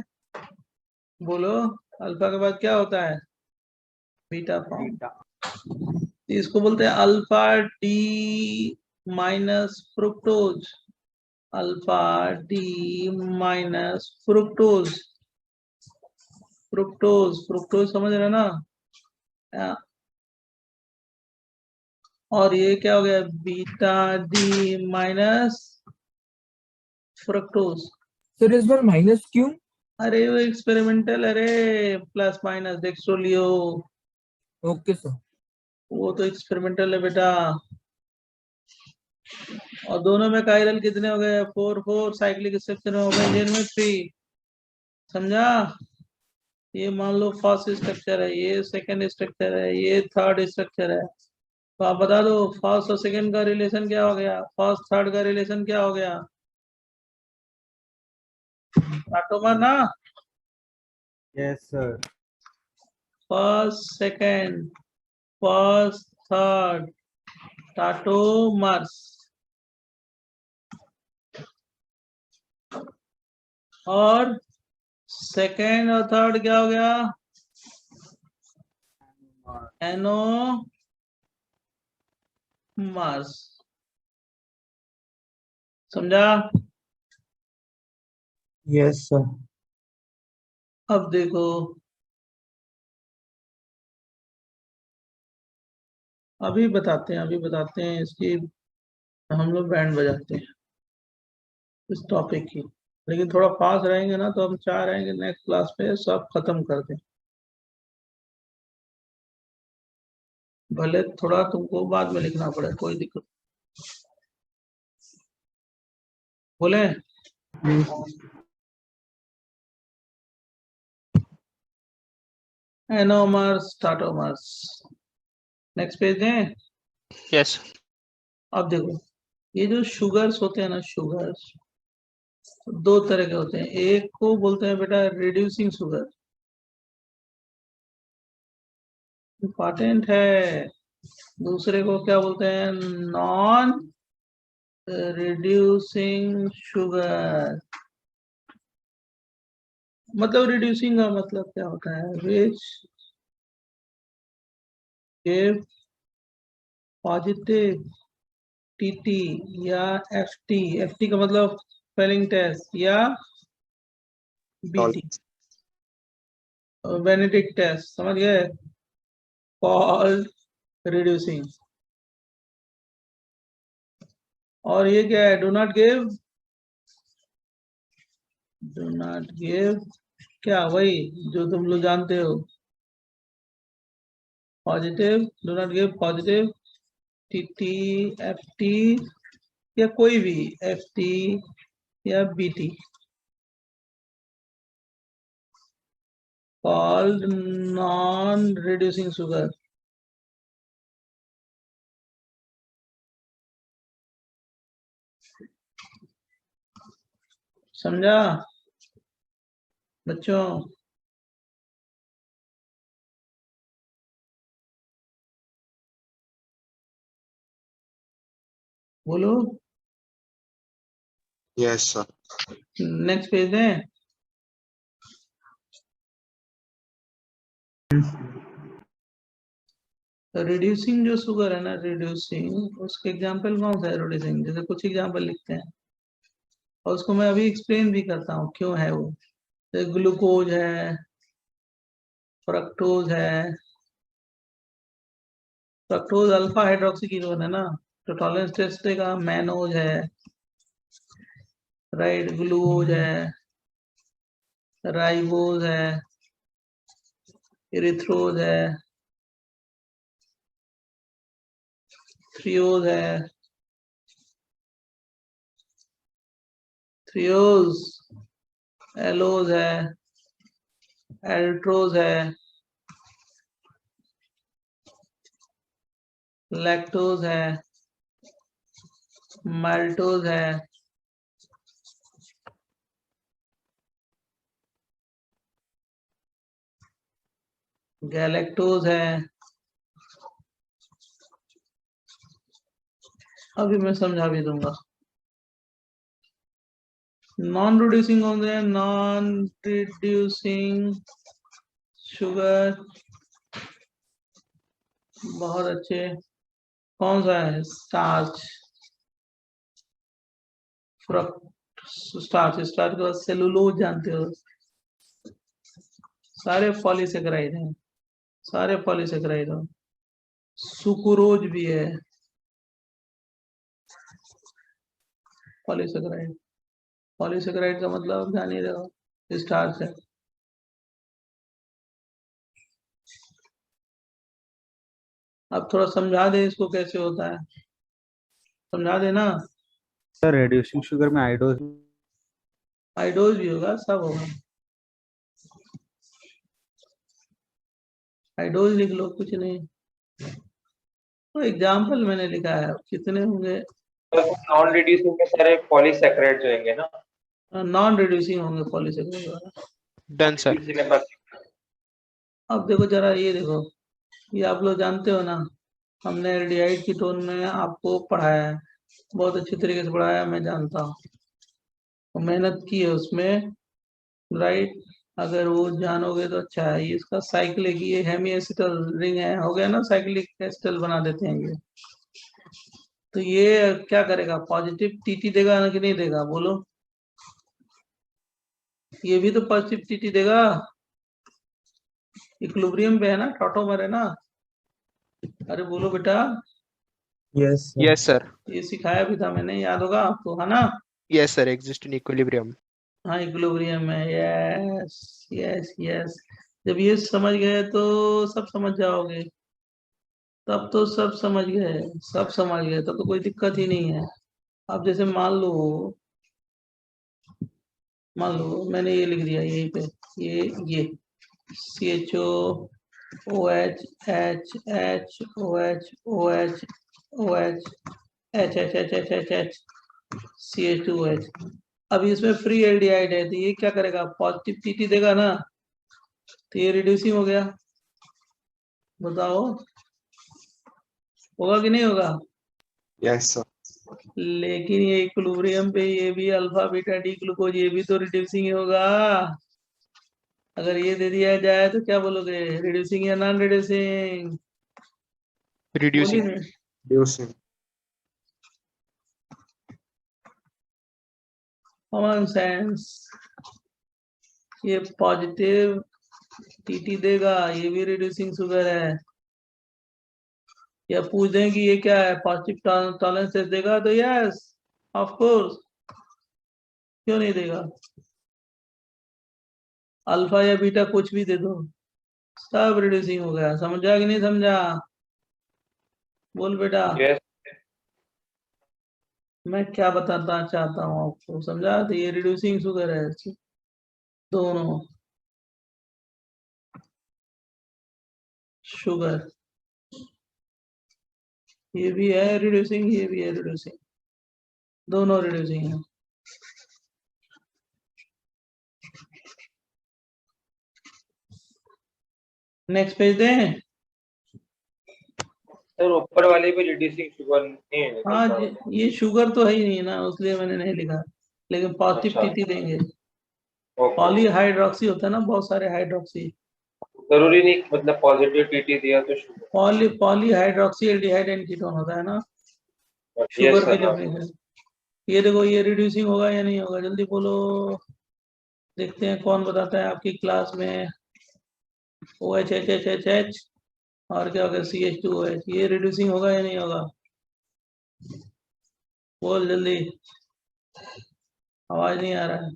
S1: बोलो, अल्फा के बाद क्या होता है, बीटा फॉर्म। इसको बोलते हैं alpha D minus fructose, alpha D minus fructose, fructose, fructose समझ रहे हो ना। और ये क्या हो गया, beta D minus fructose.
S7: Sir, is one minus Q?
S1: अरे वो एक्सपेरिमेंटल, अरे प्लस माइनस देख लियो,
S7: Okay, sir.
S1: वो तो एक्सपेरिमेंटल है बेटा। और दोनों में कायरल कितने हो गए, 4 4, साइक्लिक स्ट्रक्चर में हो गए, इंडियन में 3, समझा। ये मान लो फर्स्ट स्ट्रक्चर है, ये सेकंड स्ट्रक्चर है, ये थर्ड स्ट्रक्चर है, तो आप बता दो फर्स्ट और सेकंड का रिलेशन क्या हो गया, फर्स्ट थर्ड का रिलेशन क्या हो गया, ऑटोमर ना,
S5: Yes, sir.
S1: First second first third, tautomers. और सेकंड और थर्ड क्या हो गया, एनोमर्स, समझा।
S5: Yes, sir.
S1: अब देखो, अभी बताते हैं इसकी हम लोग बैंड बजाते हैं इस टॉपिक की, लेकिन थोड़ा पास रहेंगे ना तो हम चाह रहे हैं कि नेक्स्ट क्लास पे सब खत्म कर दें। भले थोड़ा तुमको बाद में लिखना पड़े, कोई दिक्कत बोले। एनोमर्स, स्टार्टोमर्स, नेक्स्ट पेज दें।
S8: यस
S1: अब देखो ये जो शुगर्स होते हैं ना, शुगर्स दो तरह के होते हैं। एक को बोलते हैं बेटा रिड्यूसिंग शुगर, इंपॉर्टेंट है। दूसरे को क्या बोलते हैं? Non reducing sugar. मतलब रिड्यूसिंग का मतलब क्या होता है? विच गिव पॉजिटिव टीटी या एफटी। एफटी का मतलब स्पेलिंग टेस्ट, या बीटी बेनेडिक्ट टेस्ट, समझ गए? Called reducing. और ये क्या है? Do not give, do not give क्या? वही जो तुम लोग जानते हो, positive, do not give positive TT, FT या कोई भी एफटी या BT, called non reducing sugar. समझा बच्चों? बोलो।
S6: Yes, sir.
S1: नेक्स्ट पेज है। रिड्यूसिंग जो शुगर है ना, रिड्यूसिंग, उसके एग्जांपल कौन सा है? रिड्यूसिंग जैसे कुछ एग्जांपल लिखते हैं और उसको मैं अभी एक्सप्लेन भी करता हूँ क्यों है वो। जैसे ग्लूकोज है, फ्रक्टोज है। फ्रक्टोज अल्फा हाइड्रोक्सी कीटोन है ना, तो टॉलरेंस टेस्ट देगा। मैनोज है, राइट, ग्लूकोज है, राइबोज है, इरिथ्रोज है, थ्रियोज है, थ्रियोज, एलोज है, एल्ट्रोज है, लैक्टोज है, माल्टोज है, गैलेक्टोज है। अभी मैं समझा भी दूंगा। नॉन रिड्यूसिंग होते हैं, नॉन रिड्यूसिंग शुगर, बहुत अच्छे। कौन सा है? स्टार्च, स्टार्च, स्टार्च के बाद सेलुलोज जानते हो, सारे पॉलीसेकेराइड हैं, सारे पॉलीसेकेराइड हो। सुक्रोज भी है पॉलीसेकेराइड। पॉलीसेकेराइड का मतलब जान ही रहे हो, स्टार्च है। अब थोड़ा समझा दे इसको कैसे होता है, समझा देना।
S9: सर रिड्यूसिंग शुगर में आइडोज
S1: आइडोज भी होगा, सब होगा। आइडोज लिख लो, कुछ नहीं। तो एग्जाम्पल मैंने लिखा है, कितने होंगे?
S2: नॉन रिड्यूसिंग में सारे पॉलीसैकेराइड जाएंगे ना?
S1: नॉन रिड्यूसिंग होंगे पॉलीसेकेराइड वाला।
S8: डन सर
S1: अब देखो जरा, ये देखो, ये आप लोग जानते हो ना, हमने एल्डिहाइड कीटोन में आपको पढ़ाया है, बहुत अच्छी तरीके से पढ़ाया है, मैं जानता हूँ, तो मेहनत की है उसमें, राइट। अगर वो जानोगे तो अच्छा है। ये इसका साइक्लिक, ये हेमी एसिटल रिंग है, हो गया ना, साइक्लिक एसिटल बना देते हैं ये। तो ये क्या करेगा? पॉजिटिव टीटी देगा ना कि नहीं देगा? बोलो। ये भी तो पॉजिटिव टीटी देगा, इक्विलिब्रियम पे है ना, टॉटोमर है ना। अरे बोलो बेटा,
S7: Yes, sir.
S6: Yes, sir.
S1: ये सिखाया भी था मैंने, याद होगा आपको, है ना?
S6: Yes, sir. Exist in equilibrium.
S1: हाँ, इक्विलिब्रियम है, यस यस यस। जब ये समझ गए तो सब समझ जाओगे, तब तो सब समझ गए, सब समझ गए, तब तो कोई दिक्कत ही नहीं है। अब जैसे मान लो मैंने ये लिख दिया यहीं पे, ये CHO OH H H OH OH OH H H H H H H CH2OH। अब इसमें फ्री एल्डिहाइड है, तो ये क्या करेगा, पॉजिटिव TT देगा ना, तो ये रिड्यूसिंग हो गया। बताओ होगा कि नहीं होगा?
S6: Yes, sir.
S1: लेकिन ये इक्विलिब्रियम पे ये भी अल्फा बीटा डी ग्लूकोज, ये भी तो रिड्यूसिंग ही होगा। अगर ये दे दिया जाए तो क्या बोलोगे, रिड्यूसिंग या non reducing?
S6: Reducing. Reducing.
S1: Common sense. ये पॉजिटिव TT देगा, ये भी रिड्यूसिंग शुगर है। या पूछ दें कि ये क्या है, पॉजिटिव टॉलरेंस टेस्ट देगा, तो यस ऑफ कोर्स, क्यों नहीं देगा? अल्फा या बीटा कुछ भी दे दो, सब रिड्यूसिंग हो गया। समझा कि नहीं समझा? बोल बेटा।
S2: Yes.
S1: मैं क्या बताना चाहता हूँ आपको, समझा? तो ये रिड्यूसिंग शुगर है दोनों, शुगर ये भी है रिड्यूसिंग, ये भी है रिड्यूसिंग, दोनों रिड्यूसिंग है। नेक्स्ट पेज दें।
S2: सर ऊपर वाले पे रिड्यूसिंग शुगर नहीं है।
S1: हाँ ये शुगर तो है ही नहीं ना, इसलिए मैंने नहीं लिखा, लेकिन पॉजिटिव
S2: अच्छा।
S1: TT देंगे।
S2: ओके।
S1: पॉलीहाइड्रोक्सी होता है ना, बहुत सारे हाइड्रोक्सी,
S2: जरूरी नहीं मतलब पॉजिटिव TT दिया तो sugar.
S1: Polyhydroxy aldehyde and ketone होता है ना,
S2: यस
S1: शुगर
S2: सर।
S1: की डेफिनेशन। ये देखो, ये रिड्यूसिंग होगा या नहीं होगा, जल्दी बोलो, देखते हैं कौन बताता है आपकी क्लास में। OH H H H H और क्या होगा, CH2OH, ये रिड्यूसिंग होगा या नहीं होगा? बोल जल्दी, आवाज नहीं आ रहा है,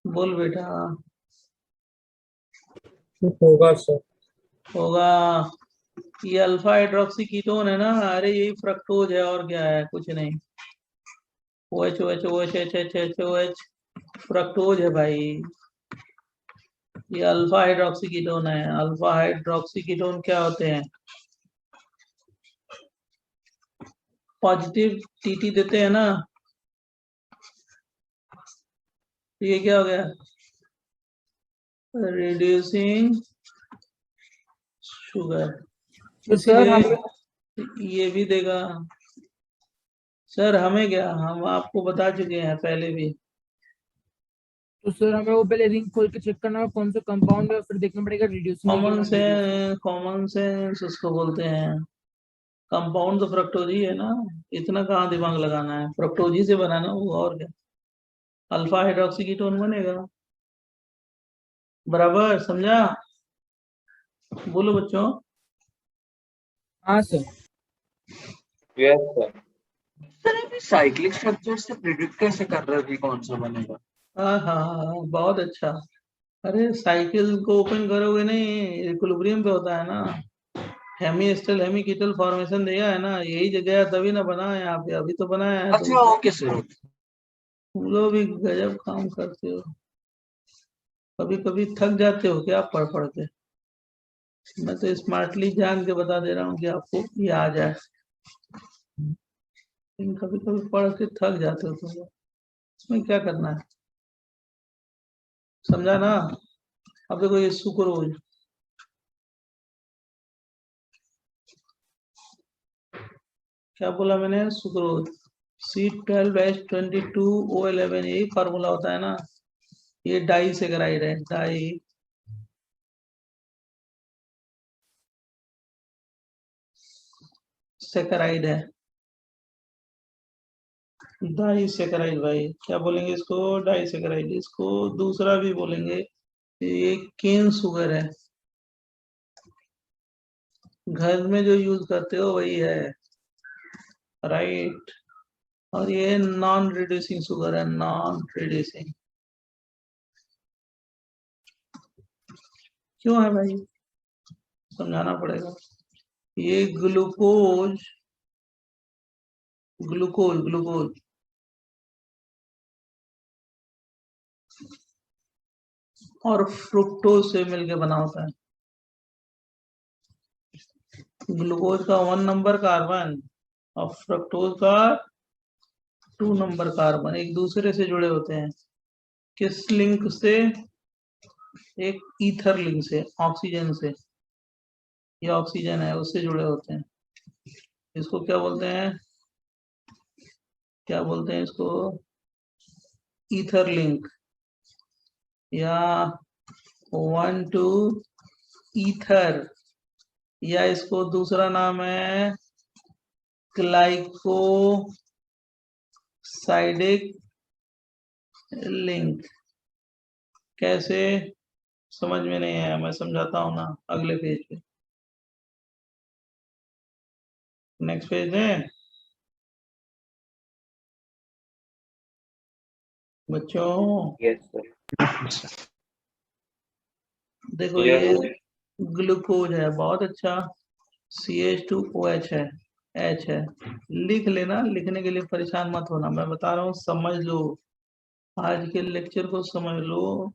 S1: बोल बेटा।
S7: होगा सर।
S1: होगा। ये अल्फा हाइड्रोक्सी कीटोन है ना, अरे यही फ्रक्टोज है, और क्या है, कुछ नहीं। OH OH OH H H H OH fructose है भाई। ये अल्फा हाइड्रोक्सी कीटोन है। अल्फा हाइड्रोक्सी कीटोन क्या होते हैं, पॉजिटिव TT देते हैं ना, तो ये क्या हो गया, रिड्यूसिंग शुगर।
S7: तो सर
S1: ये भी देगा। सर हमें क्या, हम आपको बता चुके हैं पहले भी।
S7: तो सर हमें वो पहले रिंग खोल के चेक करना है कौन सा कंपाउंड है, फिर देखना पड़ेगा रिड्यूसिंग।
S1: कॉमन सेंस उसको बोलते हैं। कंपाउंड तो फ्रक्टोज ही है ना, इतना कहाँ दिमाग लगाना है, फ्रक्टोज ही से बनाना वो, और क्या। अल्फा हाइड्रोक्सी कीटोन बनेगा, बराबर समझा? बोलो बच्चों।
S7: हाँ सर।
S2: Yes sir.
S4: सर अभी साइक्लिक स्ट्रक्चर से प्रिडिक्ट कैसे कर रहे हो कि कौन सा बनेगा?
S1: हाँ, बहुत अच्छा। अरे साइकिल को ओपन करोगे नहीं, इक्विलिब्रियम पे होता है ना, हेमी स्टेल हेमी कीटल फॉर्मेशन दिया है ना, यही जगह है, तभी ना बना है यहाँ पे, अभी तो बनाया है।
S4: अच्छा ओके सर।
S1: तुम लोग भी गजब काम करते हो, कभी कभी थक जाते हो क्या पढ़ पढ़ के? मैं तो स्मार्टली जान के बता दे रहा हूँ कि आपको ये आ जाए, लेकिन कभी कभी पढ़ के थक जाते हो तुम लोग, इसमें क्या करना है, समझा ना? अब देखो ये सुक्रोज, क्या बोला मैंने, सुक्रोज C12H22O11, यही फार्मूला होता है ना। ये डाई सेकेराइड है, डाई सेकेराइड है, डाई सेकेराइड भाई, क्या बोलेंगे इसको, डाई सेकेराइड। इसको दूसरा भी बोलेंगे, ये केन शुगर है, घर में जो यूज करते हो वही है, राइट। और ये नॉन रिड्यूसिंग शुगर है, नॉन रिड्यूसिंग। क्यों है भाई, समझाना पड़ेगा। ये ग्लूकोज, ग्लूकोज ग्लूकोज और फ्रुक्टोज से मिलके बना होता है। ग्लूकोज का 1 नंबर कार्बन और फ्रक्टोज का 2 नंबर कार्बन एक दूसरे से जुड़े होते हैं। किस लिंक से? एक ईथर लिंक से, ऑक्सीजन से। ये ऑक्सीजन है, उससे जुड़े होते हैं। इसको क्या बोलते हैं, क्या बोलते हैं इसको? ईथर लिंक, या 1 to ईथर, या इसको दूसरा नाम है ग्लाइकोसाइडिक लिंक। कैसे, समझ में नहीं आया, मैं समझाता हूं ना अगले पेज पे। नेक्स्ट पेज है बच्चों।
S4: Yes sir.
S1: देखो
S2: Yes,
S1: ये
S2: sir.
S1: ग्लूकोज है, बहुत अच्छा। CH2OH है, H है। लिख लेना, लिखने के लिए परेशान मत होना, मैं बता रहा हूँ, समझ लो, आज के लेक्चर को समझ लो,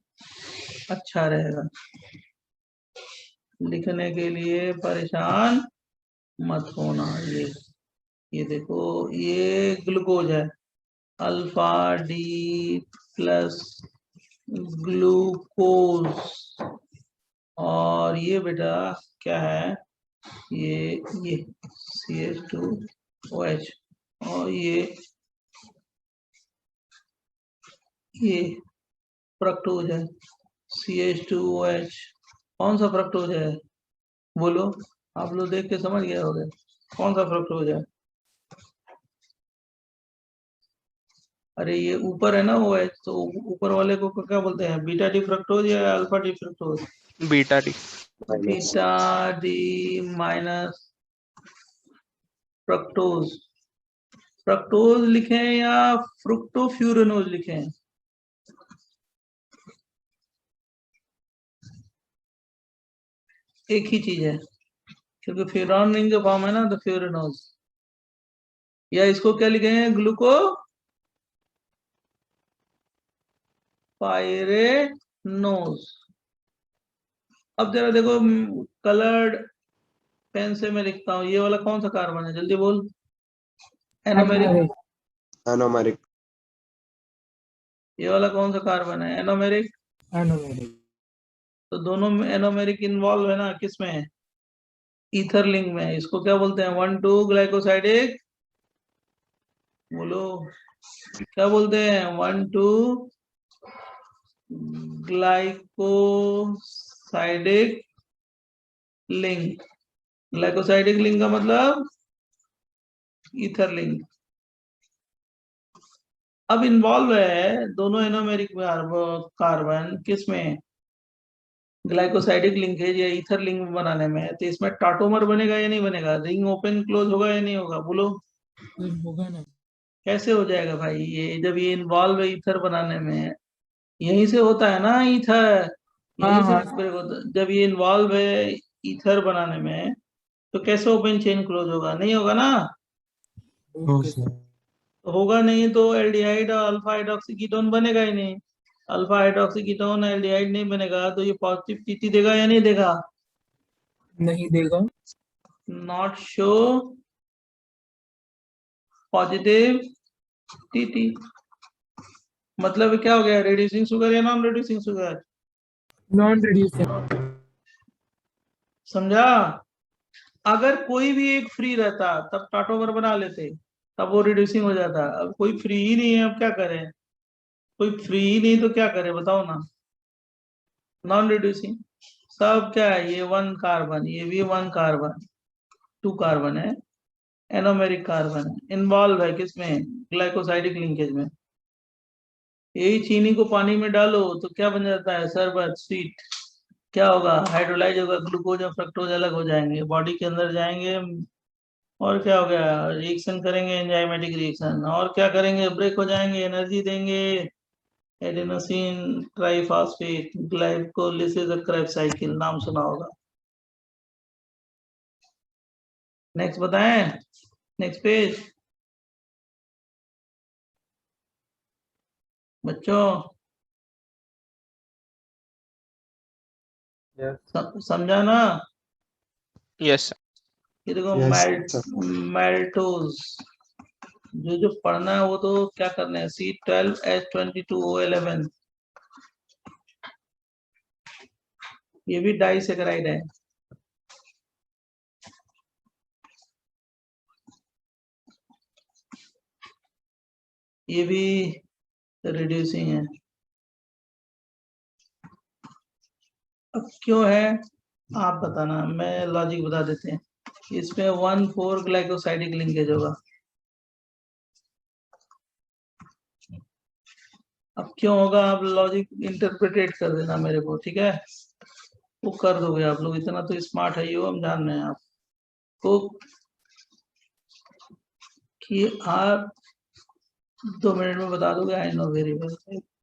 S1: अच्छा रहेगा। लिखने के लिए परेशान मत होना। ये देखो, ये ग्लूकोज है, अल्फा डी प्लस ग्लूकोज। और ये बेटा क्या है, ये CH2OH, और ये फ्रक्टोज है, CH2OH। कौन सा फ्रक्टोज है, बोलो, आप लोग देख के समझ गए होंगे कौन सा फ्रक्टोज है। अरे ये ऊपर है ना OH, तो ऊपर वाले को क्या बोलते हैं, बीटा डी फ्रक्टोज या alpha D fructose?
S6: Beta D.
S1: Beta D minus fructose. Fructose लिखें या फ्रुक्टोफ्यूरेनोज लिखें? एक ही चीज है, क्योंकि फ्यूरान रिंग जो फॉर्म है ना, तो फ्यूरेनोज। या इसको क्या लिखें, ग्लूको पायरेनोज। अब जरा देखो, कलर्ड पेन से मैं लिखता हूँ, ये वाला कौन सा कार्बन है, जल्दी बोल। एनोमेरिक।
S6: एनोमेरिक।
S1: ये वाला कौन सा कार्बन है, एनोमेरिक।
S7: एनोमेरिक।
S1: तो दोनों में एनोमेरिक इन्वॉल्व है ना, किसमें, ईथर लिंक में। इसको क्या बोलते हैं, 1 2 ग्लाइकोसाइडिक, बोलो क्या बोलते हैं, 1 2 ग्लाइकोसाइडिक लिंक। ग्लाइकोसाइडिक लिंक का मतलब ईथर लिंक। अब इन्वॉल्व है दोनों एनोमेरिक कार्बन किसमें, ग्लाइकोसाइडिक लिंकेज या ईथर लिंक बनाने में। तो इसमें टाटोमर बनेगा या नहीं बनेगा, रिंग ओपन क्लोज होगा या नहीं होगा, बोलो।
S7: होगा ना।
S1: कैसे हो जाएगा भाई, ये जब ये इन्वॉल्व है ईथर बनाने में, यहीं से होता है ना ईथर, यहीं से ब्रेक होता है। जब ये इन्वॉल्व है ईथर बनाने में, तो कैसे ओपन चेन क्लोज होगा, नहीं होगा ना। तो होगा नहीं तो एल्डिहाइड और अल्फा हाइड्रोक्सी कीटोन बनेगा ही नहीं। अल्फा हाइड्रोक्सी कीटोन एल्डिहाइड नहीं बनेगा, तो ये पॉजिटिव टीटी देगा या नहीं देगा,
S7: नहीं देगा।
S1: Not show positive TT. मतलब क्या हो गया, रिड्यूसिंग शुगर या non reducing sugar,
S7: non reducing.
S1: समझा। अगर कोई भी एक फ्री रहता तब टाटोमर बना लेते, तब वो रिड्यूसिंग हो जाता। अब कोई फ्री ही नहीं है, अब क्या करें, कोई फ्री ही नहीं तो क्या करें बताओ ना, नॉन रिड्यूसिंग। सब क्या है, ये 1 कार्बन, ये भी 1 कार्बन, 2 कार्बन है, एनोमेरिक कार्बन है, इन्वॉल्व है किसमें, ग्लाइकोसाइडिक लिंकेज में। यही चीनी को पानी में डालो तो क्या बन जाता है, शरबत, स्वीट। क्या होगा, हाइड्रोलाइज होगा, ग्लूकोज और फ्रक्टोज अलग हो जाएंगे, बॉडी के अंदर जाएंगे, और क्या हो गया, रिएक्शन करेंगे, एंजाइमेटिक रिएक्शन, और क्या करेंगे, ब्रेक हो जाएंगे, एनर्जी देंगे, एडेनोसिन ट्राइफॉस्फेट ग्लाइकोलिसिस और क्रेब्स साइकिल, नाम सुना होगा। नेक्स्ट बताएं, नेक्स्ट पेज बच्चों, समझा ना?
S6: यस
S1: ये देखो
S6: Yes, sir.
S1: मैल्टोज, जो पढ़ना है वो तो क्या करना है, C12H22O11, ये भी डाइसेकेराइड है। ये भी रिड्यूसिंग है। अब क्यों है आप बताना, मैं लॉजिक बता देते हैं। इसमें 1,4 ग्लाइकोसाइडिक लिंकेज होगा। अब क्यों होगा, आप लॉजिक इंटरप्रिटेट कर देना मेरे को, ठीक है? वो कर दोगे आप लोग, इतना तो स्मार्ट है ये, हम जान रहे हैं आपको कि आप 2 मिनट में बता दोगे। आई नो वेरी वेल,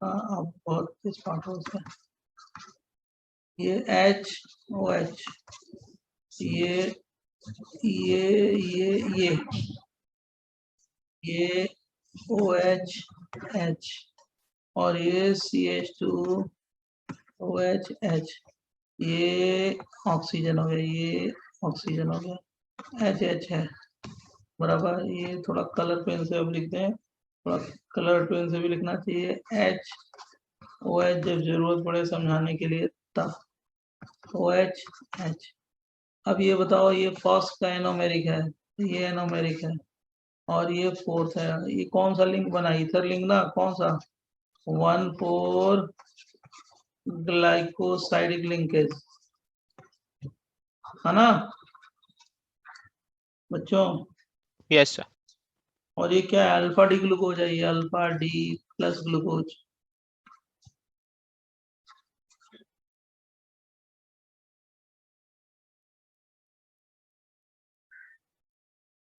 S1: आप बहुत स्मार्ट हो उसमें। ये HOH, ये OH और ये CH2OH, ये ऑक्सीजन हो गया, ये ऑक्सीजन हो गया, HH है बराबर। ये थोड़ा कलर पेन से अब लिखते हैं, थोड़ा कलर पेन से भी लिखना चाहिए, HOH जब जरूरत पड़े समझाने के लिए तब, OH। अब ये बताओ, ये फर्स्ट का एनोमेरिक है, ये एनोमेरिक है, और ये फोर्थ है, ये कौन सा लिंक बना, ईथर लिंक ना, कौन सा, 1,4 ग्लाइकोसाइडिक लिंकेज, है ना बच्चों?
S6: Yes sir.
S1: और ये क्या है, अल्फा डी ग्लूकोज है, ये alpha D plus glucose,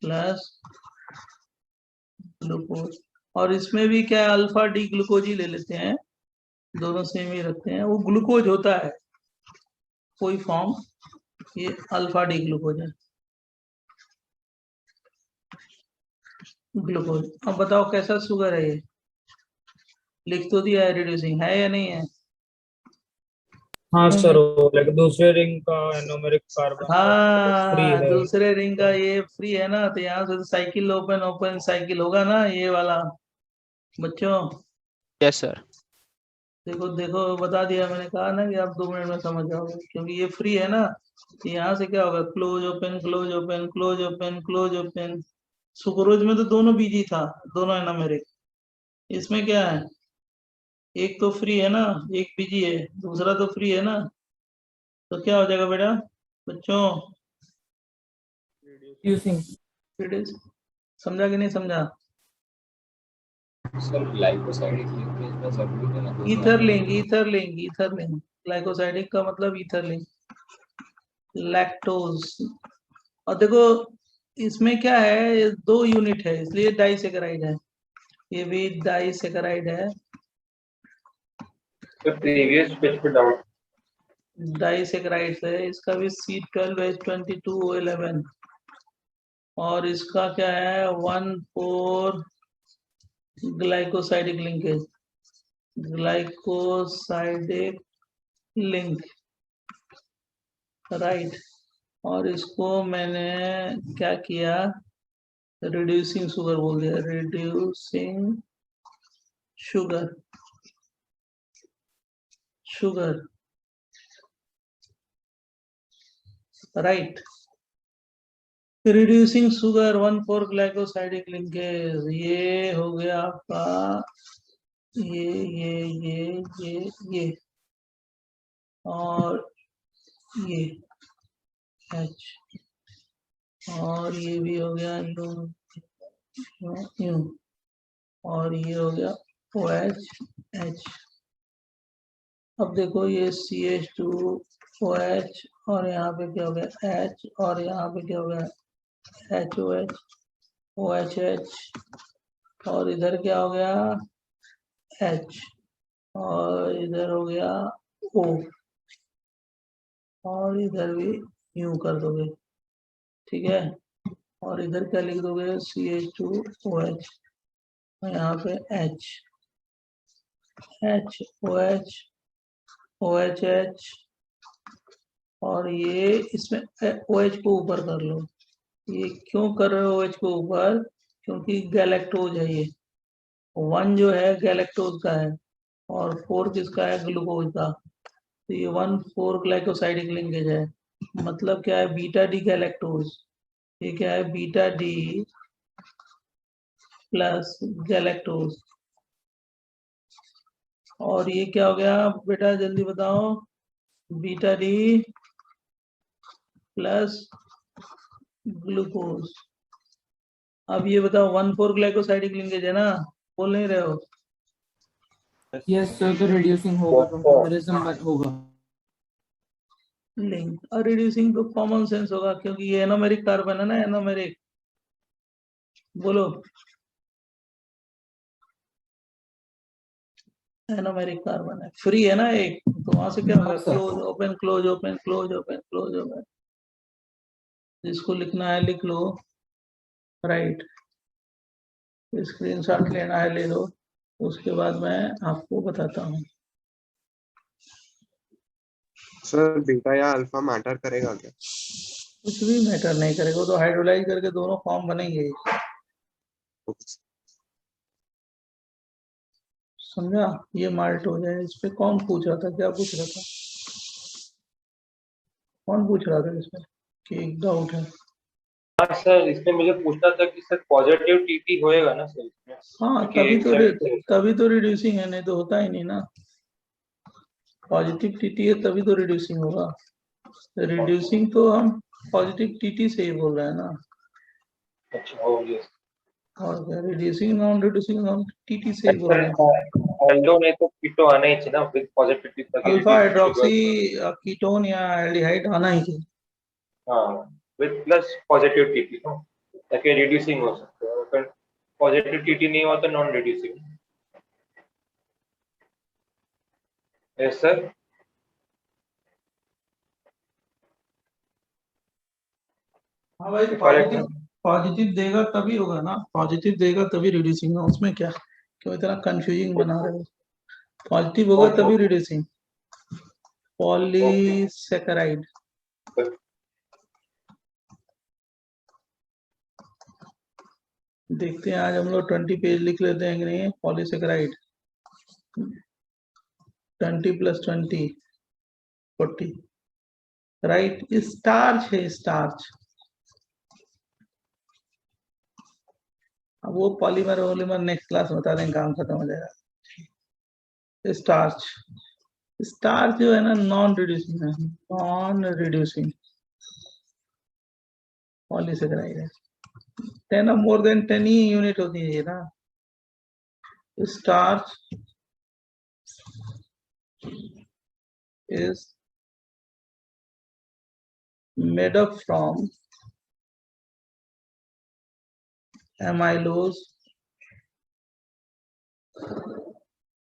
S1: plus glucose. और इसमें भी क्या है, अल्फा डी ग्लूकोज ही ले लेते हैं, दोनों सेम ही रखते हैं, वो ग्लूकोज होता है कोई फॉर्म, ये अल्फा डी ग्लूकोज है, ग्लूकोज। अब बताओ कैसा शुगर है ये, लिख तो दिया है, रिड्यूसिंग है या नहीं है?
S8: हाँ सर, वो लाइक दूसरे रिंग का एनोमेरिक कार्बन फ्री
S1: हाँ,
S8: है।
S1: दूसरे रिंग का ये फ्री है ना, तो यहाँ से तो साइकिल ओपन ओपन साइकिल होगा ना, ये वाला बच्चों।
S6: Yes sir.
S1: देखो देखो, बता दिया मैंने, कहा ना कि आप 2 मिनट में समझ जाओगे, क्योंकि ये फ्री है ना। तो यहाँ से क्या होगा, close open close open close open close open. Sucrose में तो दोनों बीजी था, दोनों एनोमेरिक। इसमें क्या है, एक तो फ्री है ना, एक बीजी है, दूसरा तो फ्री है ना, तो क्या हो जाएगा बेटा बच्चों,
S7: रिड्यूसिंग।
S1: समझा कि नहीं समझा?
S10: सर ग्लाइकोसाइडिक लिंकेज में जरूरी है ना,
S1: ईथर लिंक ग्लाइकोसाइडिक का मतलब ईथर लिंक, लैक्टोज। और देखो इसमें क्या है, ये 2 यूनिट है, इसलिए डाइसेकेराइड है, ये भी डाइसेकेराइड है।
S2: प्रीवियस पेज पे डाउट,
S1: डाइसेकेराइड है, इसका भी C12H22O11, और इसका क्या है, 1,4 glycosidic linkage, glycosidic link, right. और इसको मैंने क्या किया, रिड्यूसिंग शुगर बोल दिया, reducing sugar, right. Reducing sugar 1,4 glycosidic linkage, ये हो गया आपका, ये और ये H, और ये भी हो गया U, और ये हो गया OH H। अब देखो ये CH2 OH और यहाँ पे क्या हो गया H और यहाँ पे क्या हो गया HOH OHH और इधर क्या हो गया H और इधर हो गया O और इधर भी यूं कर दोगे, ठीक है। और इधर क्या लिख दोगे CH2OH और यहाँ पे H OH OHH और ये इसमें OH को ऊपर कर लो। ये क्यों कर रहे हो OH को ऊपर? क्योंकि गैलेक्टोज है ये। 1 जो है गैलेक्टोज का है और 4 किसका है ग्लूकोज का। तो ये 1,4 ग्लाइकोसाइडिक लिंकेज है, मतलब क्या है बीटा डी गैलेक्टोज। ये क्या है बीटा डी प्लस गैलेक्टोज। और ये क्या हो गया बेटा जल्दी बताओ, बीटा डी प्लस ग्लूकोज। अब ये बताओ 1,4 ग्लाइकोसाइडिक लिंकेज है ना, बोल नहीं रहे हो?
S7: यस सर, तो रिड्यूसिंग होगा, कंपाउंडरिज्म होगा।
S1: लिंक और रिड्यूसिंग तो कॉमन सेंस होगा क्योंकि ये एनोमेरिक कार्बन है ना, एनोमेरिक। बोलो एनोमेरिक कार्बन है, फ्री है ना एक, तो वहां से क्या होगा close open close open close open close open. जिसको लिखना है लिख लो, राइट। स्क्रीनशॉट लेना है ले लो, उसके बाद मैं आपको बताता हूँ।
S11: सर बीटा या अल्फा मैटर करेगा क्या?
S1: कुछ भी मैटर नहीं करेगा, तो हाइड्रोलाइज करके दोनों फॉर्म बनेंगे। समझा? ये माल्ट हो जाए। इस पे कौन पूछ रहा था, क्या पूछ रहा था, कौन पूछ रहा था इसमें कि एक डाउट है?
S2: हाँ सर, इसमें मुझे पूछना था कि सर पॉजिटिव टीटी होएगा ना सर इसमें?
S1: हाँ
S2: क्योंकि
S1: तभी तो रिड्यूसिंग है, नहीं तो होता ही नहीं ना। पॉजिटिव टीटी है तभी तो रिड्यूसिंग होगा। रिड्यूसिंग तो हम पॉजिटिव टीटी से ही बोल रहे हैं ना।
S2: अच्छा हो गया।
S1: और क्या रिड्यूसिंग नॉन टीटी से ही बोल रहे हैं।
S2: एल्डो नहीं तो कीटो आना ही चाहिए ना with positive TT.
S1: Alpha hydroxy ketone या एल्डिहाइड आना ही चाहिए।
S2: हाँ, with plus positive TT no, ताकि रिड्यूसिंग हो सकता है। अगर पॉजिटिव टीटी नहीं हुआ तो नॉन रिड्यूसिंग। Yes sir.
S1: हाँ भाई, पॉजिटिव देगा तभी होगा ना, पॉजिटिव देगा तभी रिड्यूसिंग है, उसमें क्या क्यों इतना कंफ्यूजिंग बना रहे हो? पॉजिटिव होगा तभी रिड्यूसिंग। पॉलीसेकेराइड देखते हैं आज हम लोग 20 पेज लिख लेते हैं कि नहीं। Polysaccharide 20 + 20 40, right. स्टार्च है स्टार्च। अब वो पॉलीमर वॉलीमर नेक्स्ट क्लास बता देंगे, काम खत्म हो जाएगा। स्टार्च जो है ना नॉन रिड्यूसिंग है, नॉन रिड्यूसिंग पॉलीसेकेराइड है। 10 और मोर देन 10 ही यूनिट होती है ना। Starch is made up from amylose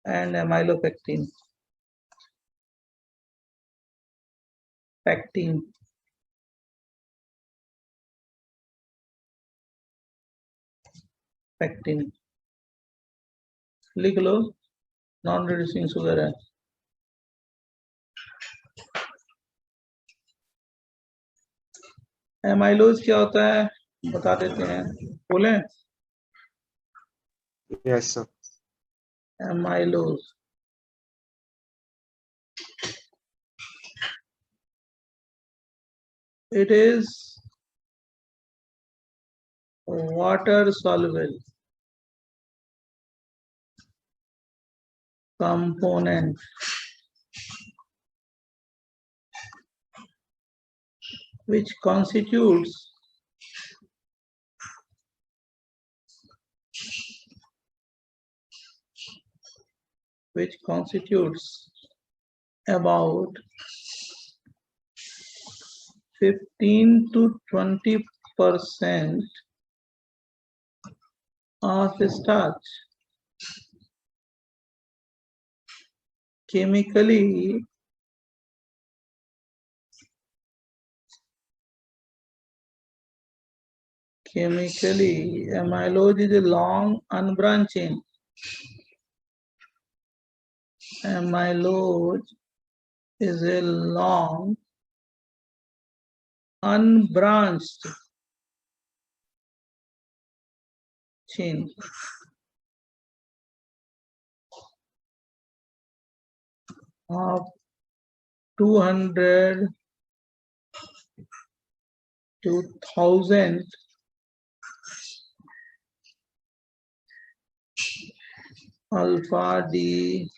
S1: and amylopectin. Pectin लिख लो, नॉन रिड्यूसिंग शुगर है। एमाइलोज क्या होता है बता देते हैं, बोले?
S11: Yes sir.
S1: Amylose it is water soluble component which constitutes about 15 to 20% of starch. Chemically, amylose is a long unbranched chain. Amylose is a long unbranched chain. Of 200 to 1000 alpha D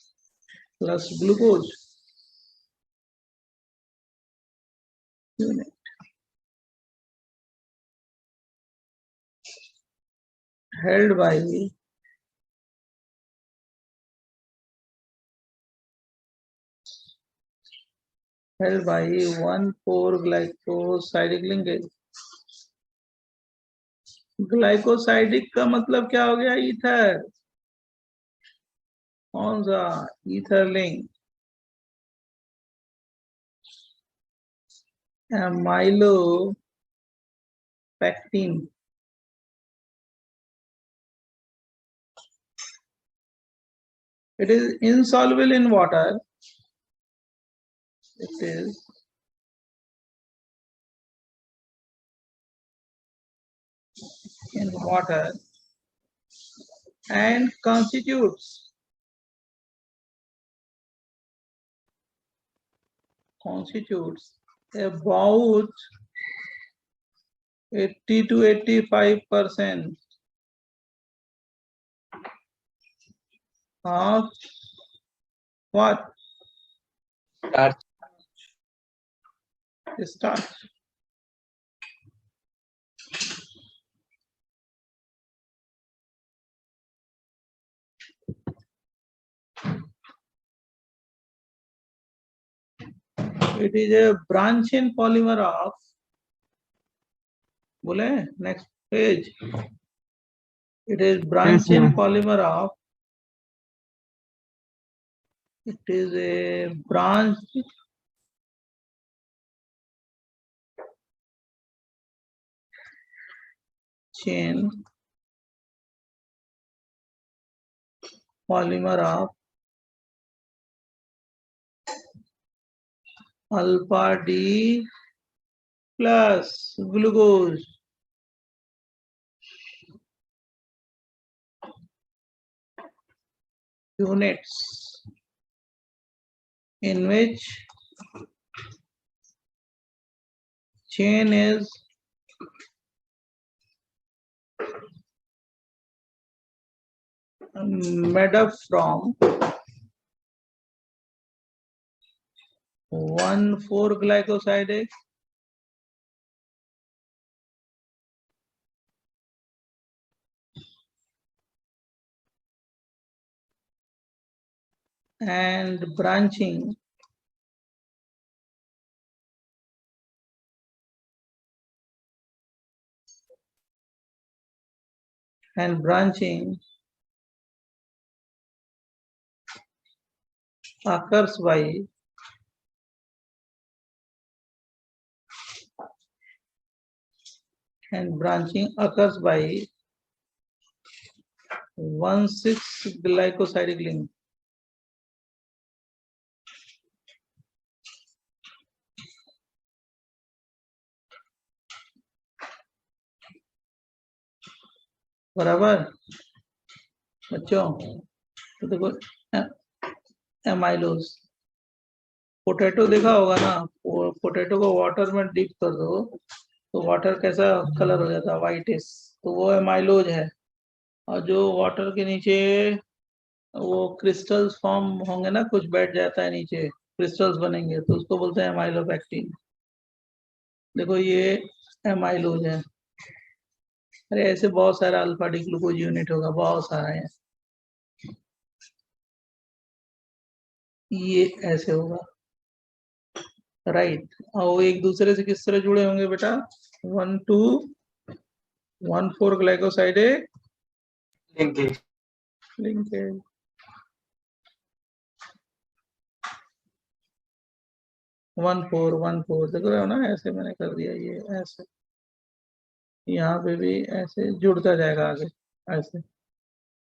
S1: plus glucose unit. Held by 1,4-glycosidic linkage. Glycosidic का मतलब क्या हो गया? Ether. कौन सा? Ether link. amylopectin. It is insoluble in water. It is in water and constitutes about 80 to 85% of what? Starch. It is a branch-chain polymer of, बोले next page. It is branch-chain polymer of, it is a branch chain polymer of alpha D plus glucose units, in which chain is made up from 1,4-glycosidic and branching occurs by and branching occurs by 1,6-glycosidic link. बराबर बच्चों? तो देखो amylose, potato देखा होगा ना, potato को water में dip कर दो तो वाटर कैसा कलर हो जाता है? व्हाइटिश. तो वो एमाइलोज है. और जो वाटर के नीचे वो क्रिस्टल्स फॉर्म होंगे ना, कुछ बैठ जाता है नीचे, क्रिस्टल्स बनेंगे, तो उसको बोलते हैं एमाइलोपेक्टिन. देखो ये एमाइलोज है. अरे ऐसे बहुत सारा अल्फा डी ग्लूकोज यूनिट होगा, बहुत सारा है. ये ऐसे होगा. राइट। और वो एक दूसरे से किस तरह जुड़े होंगे बेटा? 1,2,1,4 glycoside
S4: linkage.
S1: Linkage. One four देख रहे हो ना, ऐसे मैंने कर दिया, ये ऐसे, यहाँ पे भी ऐसे जुड़ता जाएगा आगे, ऐसे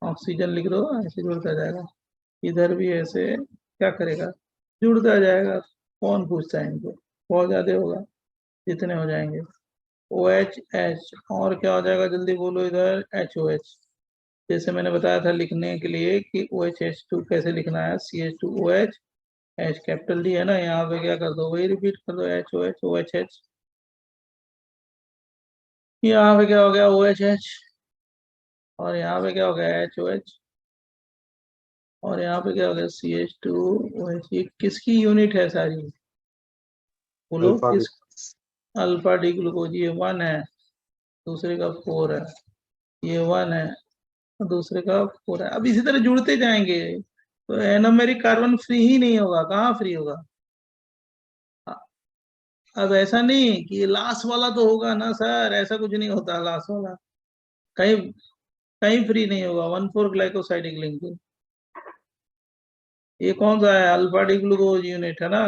S1: ऑक्सीजन लिख दो, ऐसे जुड़ता जाएगा। इधर भी ऐसे क्या करेगा, जुड़ता जाएगा। कौन पूछता है इनको, बहुत ज्यादा होगा, जितने हो जाएंगे। OH और क्या हो जाएगा, जल्दी बोलो इधर, HOH। जैसे मैंने बताया था लिखने के लिए कि OHH2 कैसे लिखना है, CH2OH, H कैपिटल D है ना, यहाँ पे क्या कर दो, वही रिपीट कर दो, HOH OHH। यहाँ पे क्या हो गया, OHH, और यहाँ पे क्या हो गया, HOH, और यहाँ पे क्या हो गया, CH2OH। ये किसकी यूनिट है सारी, बोलो
S11: अल्फा
S1: किस? Alpha D glucose. ये 1 है, दूसरे का 4 है, ये 1 है, दूसरे का 4 है। अब इसी तरह जुड़ते जाएंगे, तो एनोमेरिक कार्बन फ्री ही नहीं होगा, कहाँ फ्री होगा? अब ऐसा नहीं कि लास्ट वाला तो होगा ना सर, ऐसा कुछ नहीं होता, लास्ट वाला कहीं कहीं फ्री नहीं होगा। 1,4 ग्लाइकोसाइडिक लिंकेज। ये कौन सा है, अल्फा डी ग्लूकोज यूनिट है ना,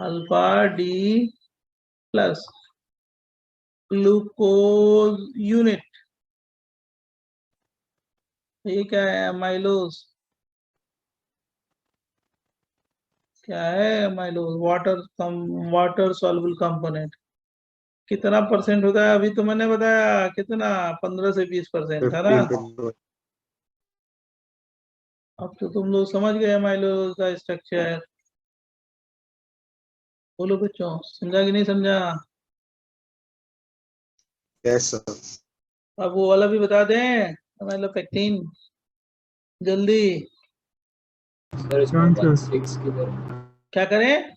S1: alpha D plus glucose unit. ये क्या है, अमाइलोज। क्या है अमाइलोज? Water soluble component. कितना परसेंट होता है, अभी तो मैंने बताया कितना, 15 से 20% है ना।
S11: 15
S1: अब तो तुम लोग समझ गए अमाइलोज का स्ट्रक्चर। बोलो बच्चों, समझा कि नहीं समझा?
S11: Yes sir.
S1: अब वो वाला भी बता दें, अमाइलोपेक्टिन, जल्दी।
S10: सर इसमें 16 किधर?
S1: क्या करें,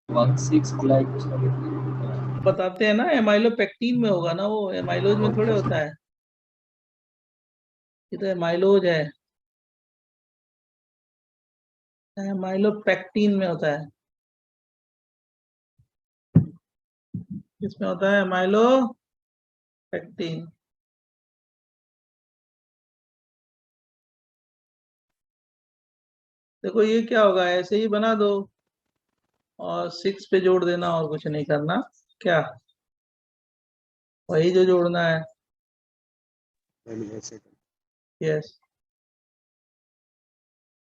S10: 16 ग्लाइकोसाइड।
S1: बताते हैं ना, एमाइलोपेक्टिन में होगा ना, वो एमाइलोज में थोड़े होता है। ये तो एमाइलोज है, एमाइलोपेक्टिन में होता है। किसमें होता है, एमाइलोपेक्टिन। देखो ये क्या होगा, ऐसे ही बना दो और 6 पे जोड़ देना, और कुछ नहीं करना। क्या, वही जो जोड़ना है। यस,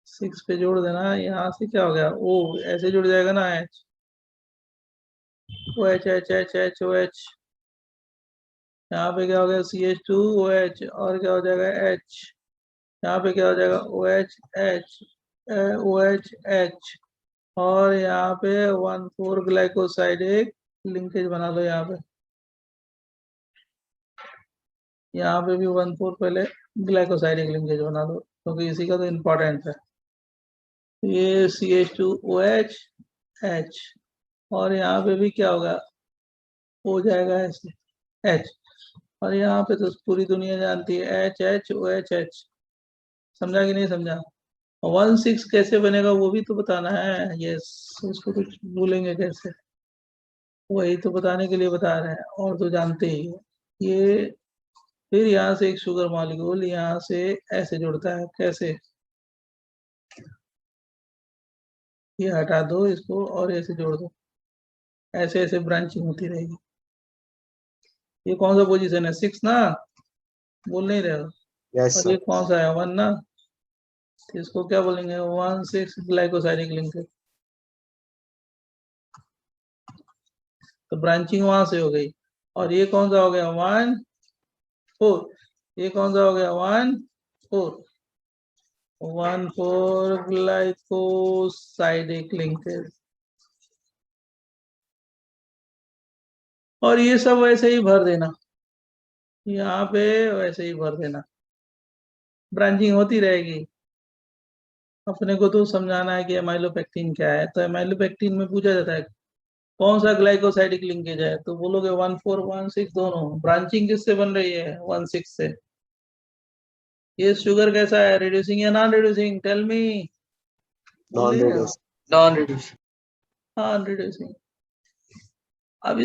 S1: 6 पे जोड़ देना। यहाँ से क्या हो गया, ओ ऐसे जुड़ जाएगा ना, H OH H H H OH। यहाँ पे क्या हो गया, CH2OH, और क्या हो जाएगा, H। यहाँ पे क्या हो जाएगा, OH H OH H, और यहाँ पे 1,4 ग्लाइकोसाइड एक लिंकेज बना लो। यहाँ पे भी 1,4 पहले ग्लाइकोसाइड एक लिंकेज बना लो, क्योंकि इसी का तो इम्पोर्टेंट है। ये CH2OH H, और यहाँ पे भी क्या होगा, हो जाएगा ऐसे H, और यहाँ पे तो पूरी दुनिया जानती है H H OH H। समझा कि नहीं समझा? 1,6 कैसे बनेगा वो भी तो बताना है। यस, उसको कुछ भूलेंगे कैसे, वही तो बताने के लिए बता रहे हैं, और तो जानते ही हो। ये फिर यहाँ से एक शुगर मॉलिक्यूल यहाँ से ऐसे जुड़ता है, कैसे, ये हटा दो इसको और ऐसे जोड़ दो, ऐसे ऐसे ब्रांचिंग होती रहेगी। ये कौन सा पोजीशन है, 6 ना, बोल नहीं रहे हो?
S11: यस
S1: और ये
S11: सर।
S1: कौन सा है, 1 ना, तो इसको क्या बोलेंगे, 1,6 ग्लाइकोसाइडिक लिंकेज। तो ब्रांचिंग वहां से हो गई। और ये कौन सा हो गया, 1,4। ये कौन सा हो गया, 1,4 1,4 ग्लाइकोसाइडिक लिंकेज। और ये सब वैसे ही भर देना, यहाँ पे वैसे ही भर देना, ब्रांचिंग होती रहेगी। अपने को तो समझाना है कि एमाइलोपेक्टिन क्या है। तो एमाइलोपेक्टिन में पूछा जाता है कौन सा ग्लाइकोसाइडिक लिंकेज है, तो बोलोगे 1,4 1,6 दोनों। ब्रांचिंग किससे बन रही है, 1,6 से। ये शुगर कैसा है, रिड्यूसिंग या non reducing, tell me.
S11: Non radius.
S4: Non reducing.
S1: हाँ रिड्यूसिंग। अब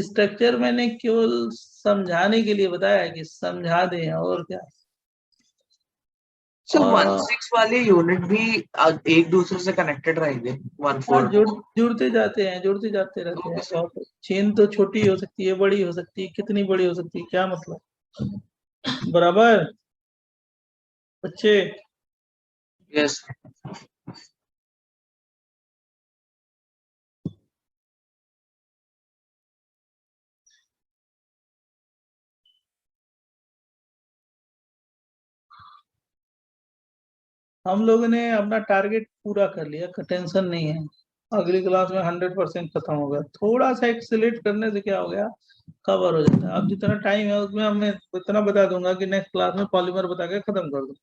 S1: स्ट्रक्चर मैंने केवल समझाने के लिए बताया है कि समझा दें, और क्या।
S4: सर
S1: और
S4: 1/6 वाले यूनिट भी एक दूसरे से कनेक्टेड रहेंगे 1/4
S1: और जुड़ते जाते हैं, जुड़ते जाते रहते हैं। बहुत चेन तो छोटी हो सकती है, बड़ी हो सकती है, कितनी बड़ी हो सकती है, क्या मतलब। बराबर बच्चे।
S4: यस
S1: हम लोगों ने अपना टारगेट पूरा कर लिया, टेंशन नहीं है। अगली क्लास में 100% खत्म हो गया। थोड़ा सा एक्सेलेरेट करने से क्या हो गया, कवर हो जाता है। अब जितना टाइम है उसमें हमें इतना बता दूंगा कि नेक्स्ट क्लास में पॉलीमर बता के खत्म कर दूं,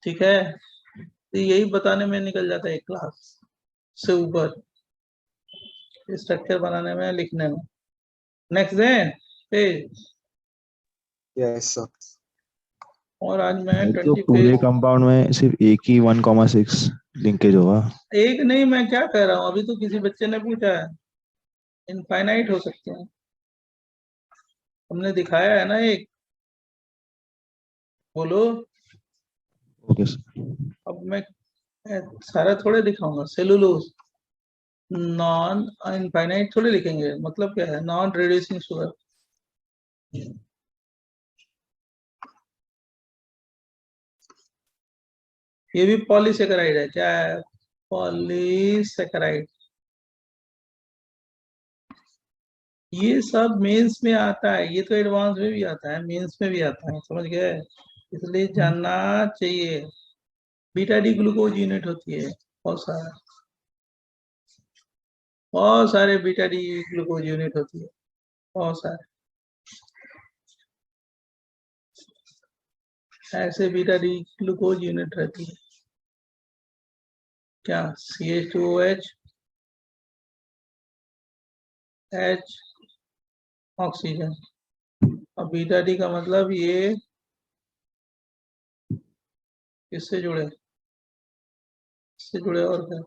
S1: ठीक है। तो यही बताने में निकल जाता है एक क्लास से ऊपर, स्ट्रक्चर बनाने में, लिखने में। नेक्स्ट है पेज।
S11: Yes sir.
S1: और आज मैं
S12: तो
S1: 20
S12: पूरे
S1: पेज,
S12: कंपाउंड में सिर्फ एक ही 1,6 लिंकेज होगा।
S1: एक नहीं, मैं क्या कह रहा हूँ, अभी तो किसी बच्चे ने पूछा है, इनफाइनाइट हो सकते हैं। हमने दिखाया है ना एक, बोलो।
S12: Okay sir.
S1: अब मैं सारा थोड़े दिखाऊंगा। सेलुलोज नॉन इनफाइनाइट थोड़े लिखेंगे, मतलब क्या है, नॉन रिड्यूसिंग शुगर। ये भी पॉलीसेकेराइड है, क्या है, पॉलीसेकेराइड। ये सब मेंस में आता है, ये तो एडवांस में भी आता है, मेंस में भी आता है, समझ गए। इसलिए जानना चाहिए। बीटा डी ग्लूकोज यूनिट होती है, बहुत सारे बीटा डी ग्लूकोज यूनिट होती है, बहुत सारे ऐसे बीटा डी ग्लूकोज यूनिट रहती है। क्या, CH2OH, H ऑक्सीजन। अब बीटा डी का मतलब ये किससे जुड़े, इससे जुड़े, और क्या,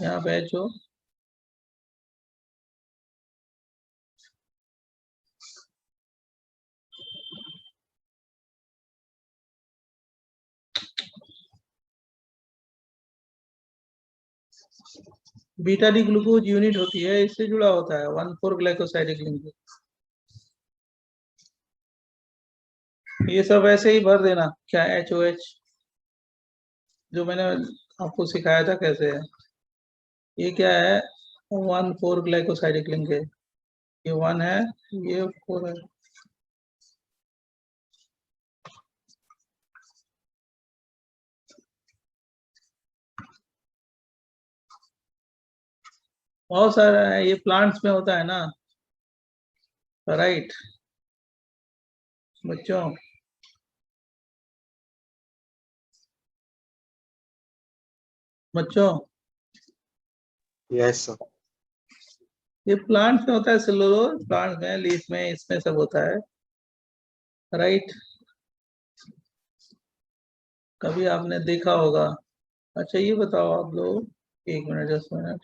S1: यहाँ पे H हो, बीटा डी ग्लूकोज यूनिट होती है, इससे जुड़ा होता है 1,4-ग्लाइकोसाइडिक लिंकेज। ये सब ऐसे ही भर देना, क्या HOH, जो मैंने आपको सिखाया था कैसे है। ये क्या है, 1,4-ग्लाइकोसाइडिक लिंकेज। ये 1 है, ये 4 है। बहुत सारा है, ये प्लांट्स में होता है ना, राइट बच्चों। बच्चों
S11: यस सर।
S1: ये प्लांट्स में होता है, सेलुलोज प्लांट्स में, लीफ में, इसमें सब होता है, राइट। कभी आपने देखा होगा। अच्छा ये बताओ आप लोग, 1 मिनट 10 मिनट,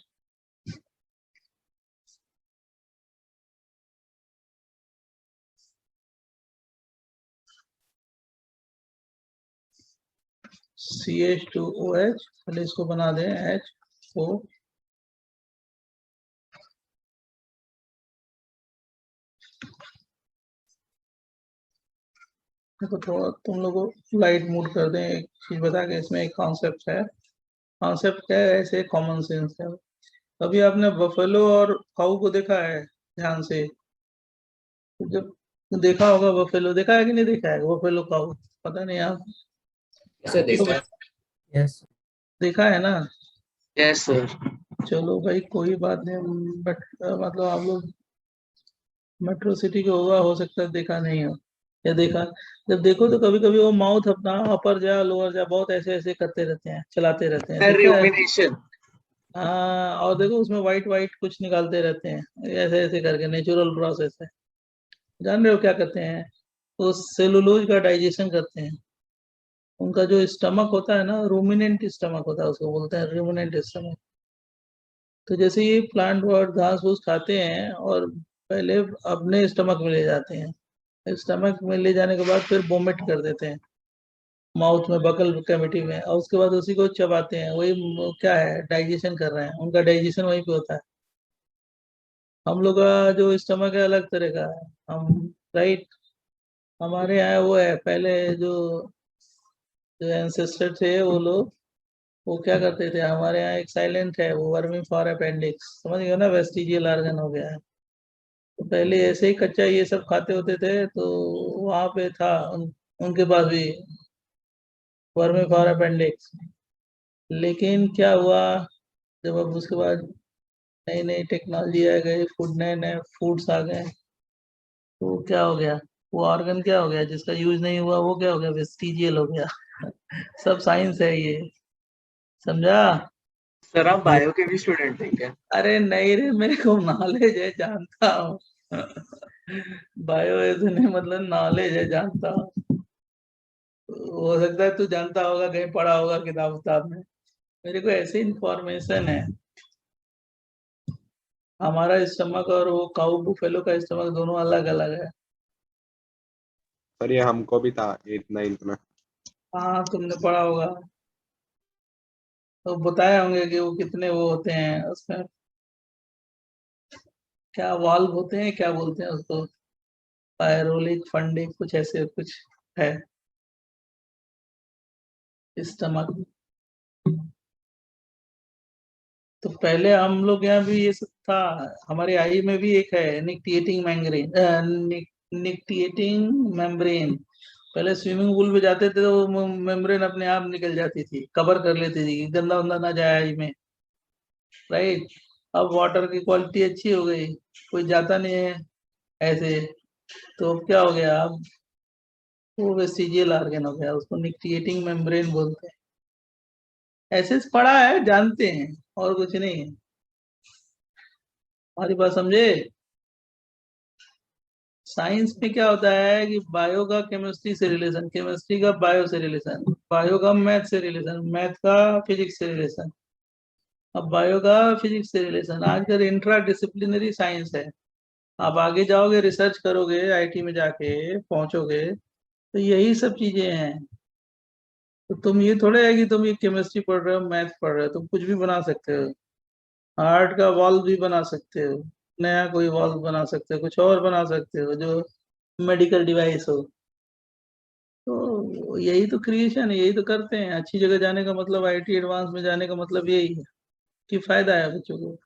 S1: CH2OH, पहले इसको बना दें HO। देखो थोड़ा तुम लोगों को लाइट मूड कर दें, एक चीज बता के, इसमें एक कॉन्सेप्ट है। कॉन्सेप्ट क्या है, ऐसे कॉमन सेंस है। कभी आपने बफेलो और काऊ को देखा है ध्यान से, जब देखा होगा, बफेलो देखा है कि नहीं देखा है, बफेलो काऊ, पता नहीं आप
S10: देखा है।
S7: यस
S1: देखा है ना।
S4: Yes sir.
S1: चलो भाई कोई बात नहीं, बट मतलब आप लोग मेट्रो सिटी के होगा, हो सकता है देखा नहीं हो, या देखा। जब देखो तो कभी कभी वो माउथ अपना अपर जा लोअर जा बहुत ऐसे ऐसे करते रहते हैं, चलाते रहते हैं, देखा है।
S4: रूमिनेशन।
S1: हाँ, और देखो उसमें वाइट वाइट कुछ निकालते रहते हैं, ऐसे ऐसे करके, नेचुरल प्रोसेस है। जान रहे हो क्या करते हैं, तो सेलुलोज का डाइजेशन करते हैं। उनका जो स्टमक होता है ना, रूमिनेंट स्टमक होता है, उसको बोलते हैं रूमिनेंट स्टमक। तो जैसे ये प्लांट और घास फूस खाते हैं और पहले अपने स्टमक में ले जाते हैं, स्टमक में ले जाने के बाद फिर वोमिट कर देते हैं माउथ में, बकल कैविटी में, और उसके बाद उसी को चबाते हैं। वही क्या है, डाइजेशन कर रहे हैं, उनका डाइजेशन वहीं पे होता है। हम लोग का जो स्टमक है अलग तरह का है, हम राइट, हमारे यहाँ वो है, पहले जो जो एंसेस्टर थे वो लोग, वो क्या करते थे, हमारे यहाँ एक साइलेंट है, वो वर्मी फॉर अपेंडिक्स, समझ गए ना, वेस्टिजियल ऑर्गन हो गया है। तो पहले ऐसे ही कच्चा ये सब खाते होते थे, तो वहां पे था उनके पास भी वर्मी फॉर अपेंडिक्स। लेकिन क्या हुआ, जब अब उसके बाद नई नई टेक्नोलॉजी आ गई, फूड, नए नए फूड्स आ गए, तो क्या हो गया, वो ऑर्गन क्या हो गया जिसका यूज नहीं हुआ, वो क्या हो गया, वेस्टिजियल हो गया। सब साइंस है ये, समझा?
S4: सर आप बायो के भी स्टूडेंट थे क्या?
S1: अरे नहीं रे, मेरे को नॉलेज है, जानता हूँ। बायो ऐसे नहीं, मतलब नॉलेज है, जानता हूँ। हो सकता है तू जानता होगा, कहीं पढ़ा होगा किताब उताब में, मेरे को ऐसे इंफॉर्मेशन है। हमारा स्टमक और वो काऊ बुफेलो का स्टमक दोनों अलग अलग है।
S11: सर ये हमको भी था 8th 9th में।
S1: हाँ, तुमने पढ़ा होगा, तो बताए होंगे कि वो कितने वो होते हैं उसमें, क्या वाल्व होते हैं, क्या बोलते हैं उसको, पायरोलिक फंडिंग कुछ ऐसे कुछ है स्टमक। तो पहले हम लोग यहाँ भी ये सब था, हमारे आई में भी एक है निक्टिएटिंग मेम्ब्रेन, निक्टिएटिंग मेम्ब्रेन। पहले स्विमिंग पूल पे जाते थे तो मेम्ब्रेन अपने आप निकल जाती थी, कवर कर लेती थी, गंदा वंदा ना जाए आई में, राइट। अब वाटर की क्वालिटी अच्छी हो गई, कोई जाता नहीं है ऐसे, तो अब क्या हो गया, अब वो वेस्टिजियल ऑर्गन हो गया, उसको निक्टिएटिंग मेम्ब्रेन बोलते हैं। ऐसे पढ़ा है, जानते हैं, और कुछ नहीं है। हमारी बात समझे? साइंस में क्या होता है कि बायो का केमिस्ट्री से रिलेशन, केमिस्ट्री का बायो से रिलेशन, बायो का मैथ से रिलेशन, मैथ का फिजिक्स से रिलेशन, अब बायो का फिजिक्स से रिलेशन। आजकल इंट्रा डिसिप्लिनरी साइंस है। आप आगे जाओगे, रिसर्च करोगे, आईटी में जाके पहुंचोगे, तो यही सब चीजें हैं। तो तुम ये थोड़े है कि तुम ये केमिस्ट्री पढ़ रहे हो, मैथ पढ़ रहे हो, तुम कुछ भी बना सकते हो। हार्ट का वॉल्व भी बना सकते हो, नया कोई वॉल्व बना सकते हो, कुछ और बना सकते हो जो मेडिकल डिवाइस हो। तो यही तो क्रिएशन है, यही तो करते हैं। अच्छी जगह जाने का मतलब, आईटी एडवांस में जाने का मतलब यही है कि फायदा है बच्चों को।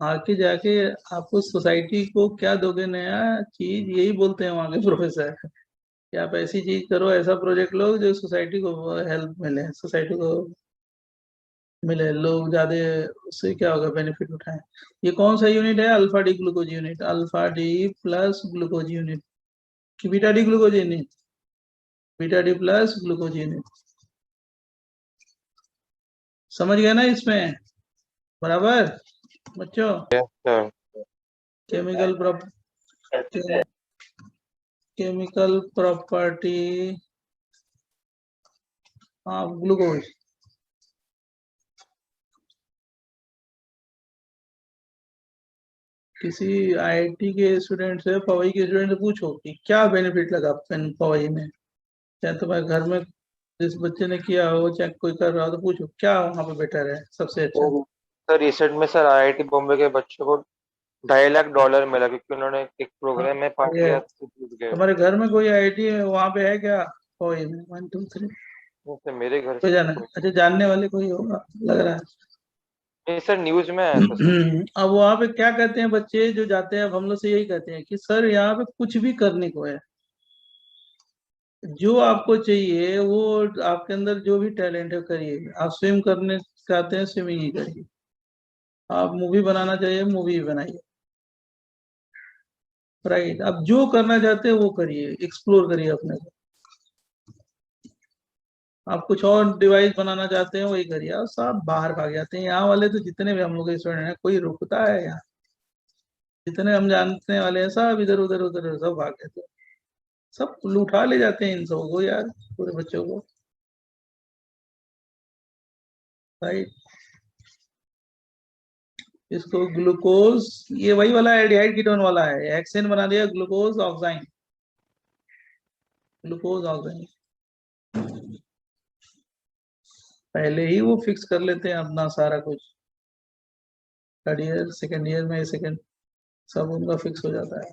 S1: आके जाके आपको सोसाइटी को क्या दोगे नया चीज, यही बोलते हैं वहाँ के प्रोफेसर, कि आप ऐसी चीज करो, ऐसा प्रोजेक्ट लो जो सोसाइटी को हेल्प मिले, सोसाइटी को मिले, लोग ज्यादा उससे क्या होगा, बेनिफिट उठाएं। ये कौन सा यूनिट है, alpha D glucose unit, alpha D plus glucose unit, कि beta D glucose unit, beta D plus glucose unit. समझ गए ना इसमें, बराबर बच्चों?
S2: Sir
S1: chemical chemical property of glucose. किसी आईआईटी के स्टूडेंट से, पवई के स्टूडेंट से पूछो कि क्या बेनिफिट लगा पवई में, चाहे तुम्हारे घर में जिस बच्चे ने किया हो, चाहे कोई कर रहा हो, तो पूछो क्या वहाँ पे बेटर है, सबसे अच्छा।
S2: सर रिसेंट में सर आईआईटी बॉम्बे के बच्चों को $2.5 लाख मिला, क्योंकि उन्होंने एक प्रोग्राम में पार्ट
S1: ये
S2: लिया तो जीत गए।
S1: तुम्हारे घर में कोई आईआईटी वहाँ पे है क्या, पवई में? 1 2 3
S2: सर मेरे घर
S1: कोई
S2: से
S1: जाना,
S2: कोई
S1: अच्छा जानने वाले कोई होगा लग रहा है।
S2: नहीं सर, न्यूज में आया था सर।
S1: अब वहाँ पे क्या कहते हैं बच्चे जो जाते हैं, अब हम लोग से यही कहते हैं कि सर यहाँ पे कुछ भी करने को है, जो आपको चाहिए वो, आपके अंदर जो भी टैलेंट है करिए। आप स्विम करने चाहते हैं, स्विमिंग ही करिए। आप मूवी बनाना चाहिए, मूवी ही बनाइए, राइट। आप जो करना चाहते हैं वो करिए, एक्सप्लोर करिए अपने को। आप कुछ और डिवाइस बनाना चाहते हैं वही करिए। आप सब बाहर भाग जाते हैं, यहाँ वाले तो जितने भी हम लोग के स्टूडेंट हैं, कोई रुकता है यहाँ? जितने हम जानने वाले हैं सब इधर उधर उधर सब भाग जाते हैं, सब लुठा ले जाते हैं इन सबको यार, पूरे बच्चों को। राइट। इसको ग्लूकोज, ये वही वाला एल्डिहाइड कीटोन वाला है, हेक्सेन बना दिया ग्लूकोज ऑक्साइन, ग्लूकोज ऑक्साइन। पहले ही वो फिक्स कर लेते हैं अपना सारा कुछ, थर्ड ईयर सेकेंड ईयर में सेकेंड सब उनका फिक्स हो जाता है।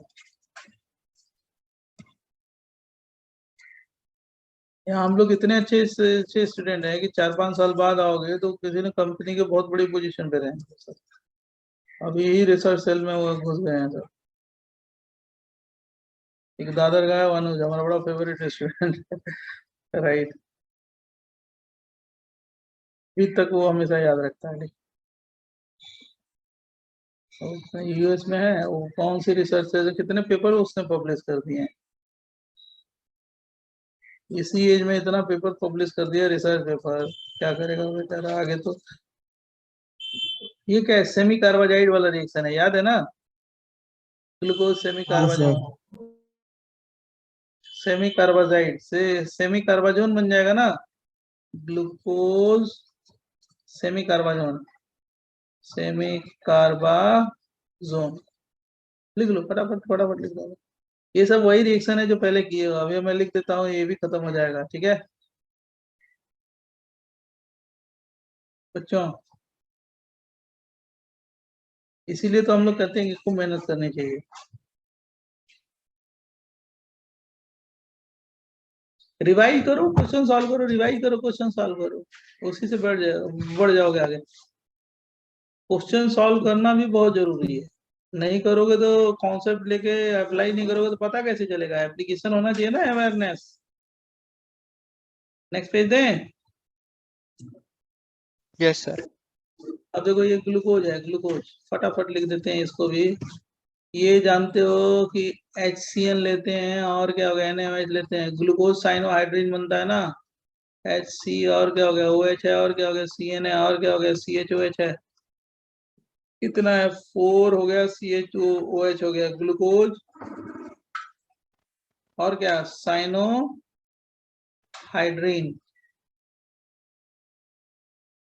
S1: यहाँ हम लोग इतने अच्छे स्टूडेंट हैं कि 4-5 साल बाद आओगे तो किसी ने कंपनी के बहुत बड़ी पोजीशन पे रहेंगे सर। अभी यही रिसर्च सेल में वो घुस गए हैं सर। एक दादर का है अनुज, हमारा बड़ा फेवरेट स्टूडेंट राइट, अभी तक वो हमेशा याद रखता है। यूएस में है वो, कौन सी रिसर्च है, कितने पेपर उसने पब्लिश कर दिए हैं, इसी एज में इतना पेपर पब्लिश कर दिया रिसर्च पेपर, क्या करेगा बेचारा आगे। तो ये क्या है, सेमी कार्बाजाइड वाला रिएक्शन है, याद है ना, glucose semi carbazide, semi carbazide से सेमी कार्बाजोन बन जाएगा ना, ग्लूकोज सेमी कार्बाजोन, सेमी कार्बाजोन, लिख लो फटाफट फटाफट लिख दो। ये सब वही रिएक्शन है जो पहले किए हो, अभी मैं लिख देता हूँ, ये भी खत्म हो जाएगा, ठीक है बच्चों। इसीलिए तो हम लोग कहते हैं कि खूब मेहनत करनी चाहिए। रिवाइज करो, क्वेश्चन सॉल्व करो, रिवाइज करो, क्वेश्चन सॉल्व करो, उसी से बढ़ जाओगे आगे। क्वेश्चन सॉल्व करना भी बहुत जरूरी है, नहीं करोगे तो कॉन्सेप्ट लेके अप्लाई नहीं करोगे तो पता कैसे चलेगा, एप्लीकेशन होना चाहिए ना, अवेयरनेस। नेक्स्ट पेज दें।
S6: Yes sir.
S1: अब देखो ये ग्लूकोज है, ग्लूकोज फटाफट लिख देते हैं इसको भी। ये जानते हो कि HCl लेते हैं और क्या हो गया, NaOH लेते हैं, ग्लूकोज साइनोहाइड्रिन बनता है ना, HC और क्या हो गया OH है, और क्या हो गया CN है, और क्या हो गया CHOH है, कितना है 4 हो गया, CHOOH हो गया, ग्लूकोज और क्या साइनोहाइड्रिन,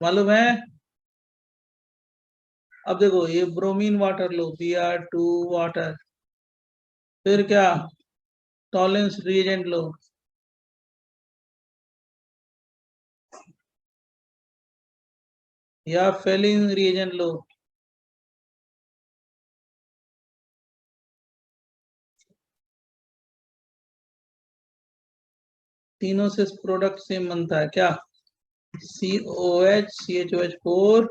S1: मालूम है। अब देखो ये ब्रोमीन वाटर लो, Br2 वाटर, फिर क्या टॉलेंस रिएजेंट लो, या फेलिन रिएजेंट लो, तीनों से प्रोडक्ट सेम बनता है क्या, COH CHOH4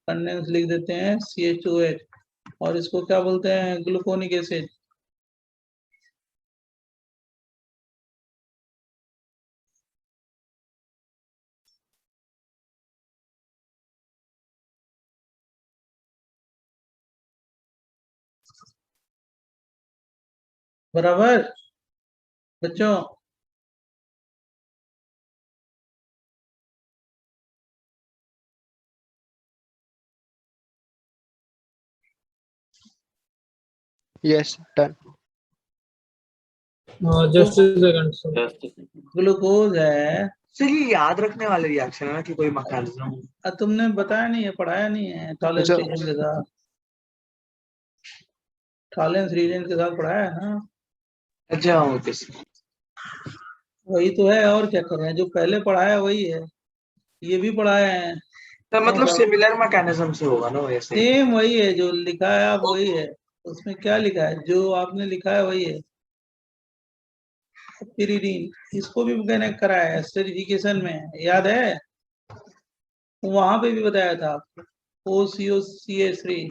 S1: कंडेंस लिख देते हैं CHOH, और इसको क्या बोलते हैं ग्लूकोनिक एसिड। बराबर बच्चों।
S6: Yes done.
S8: Just second sir.
S1: Glucose है
S4: सर ये याद रखने वाले रिएक्शन है ना कि कोई मैकेनिज्म
S1: तुमने बताया नहीं है, पढ़ाया नहीं है, टॉलेंस
S6: अच्छा।
S1: रिएजेंट के साथ, टॉलेंस रिएजेंट के साथ पढ़ाया है ना।
S4: अच्छा ओके
S1: वही तो है, और क्या कर रहे हैं, जो पहले पढ़ाया वही है, ये भी पढ़ाया है,
S4: तो मतलब सिमिलर मैकेनिज्म से होगा ना वैसे।
S1: सेम वही है, जो लिखा है आप वही है, उसमें क्या लिखा है, जो आपने लिखा है वही है। पिरीडीन इसको भी मैंने कराया है एस्टरीफिकेशन में, याद है, वहां पे भी बताया था आपको, OCOCH3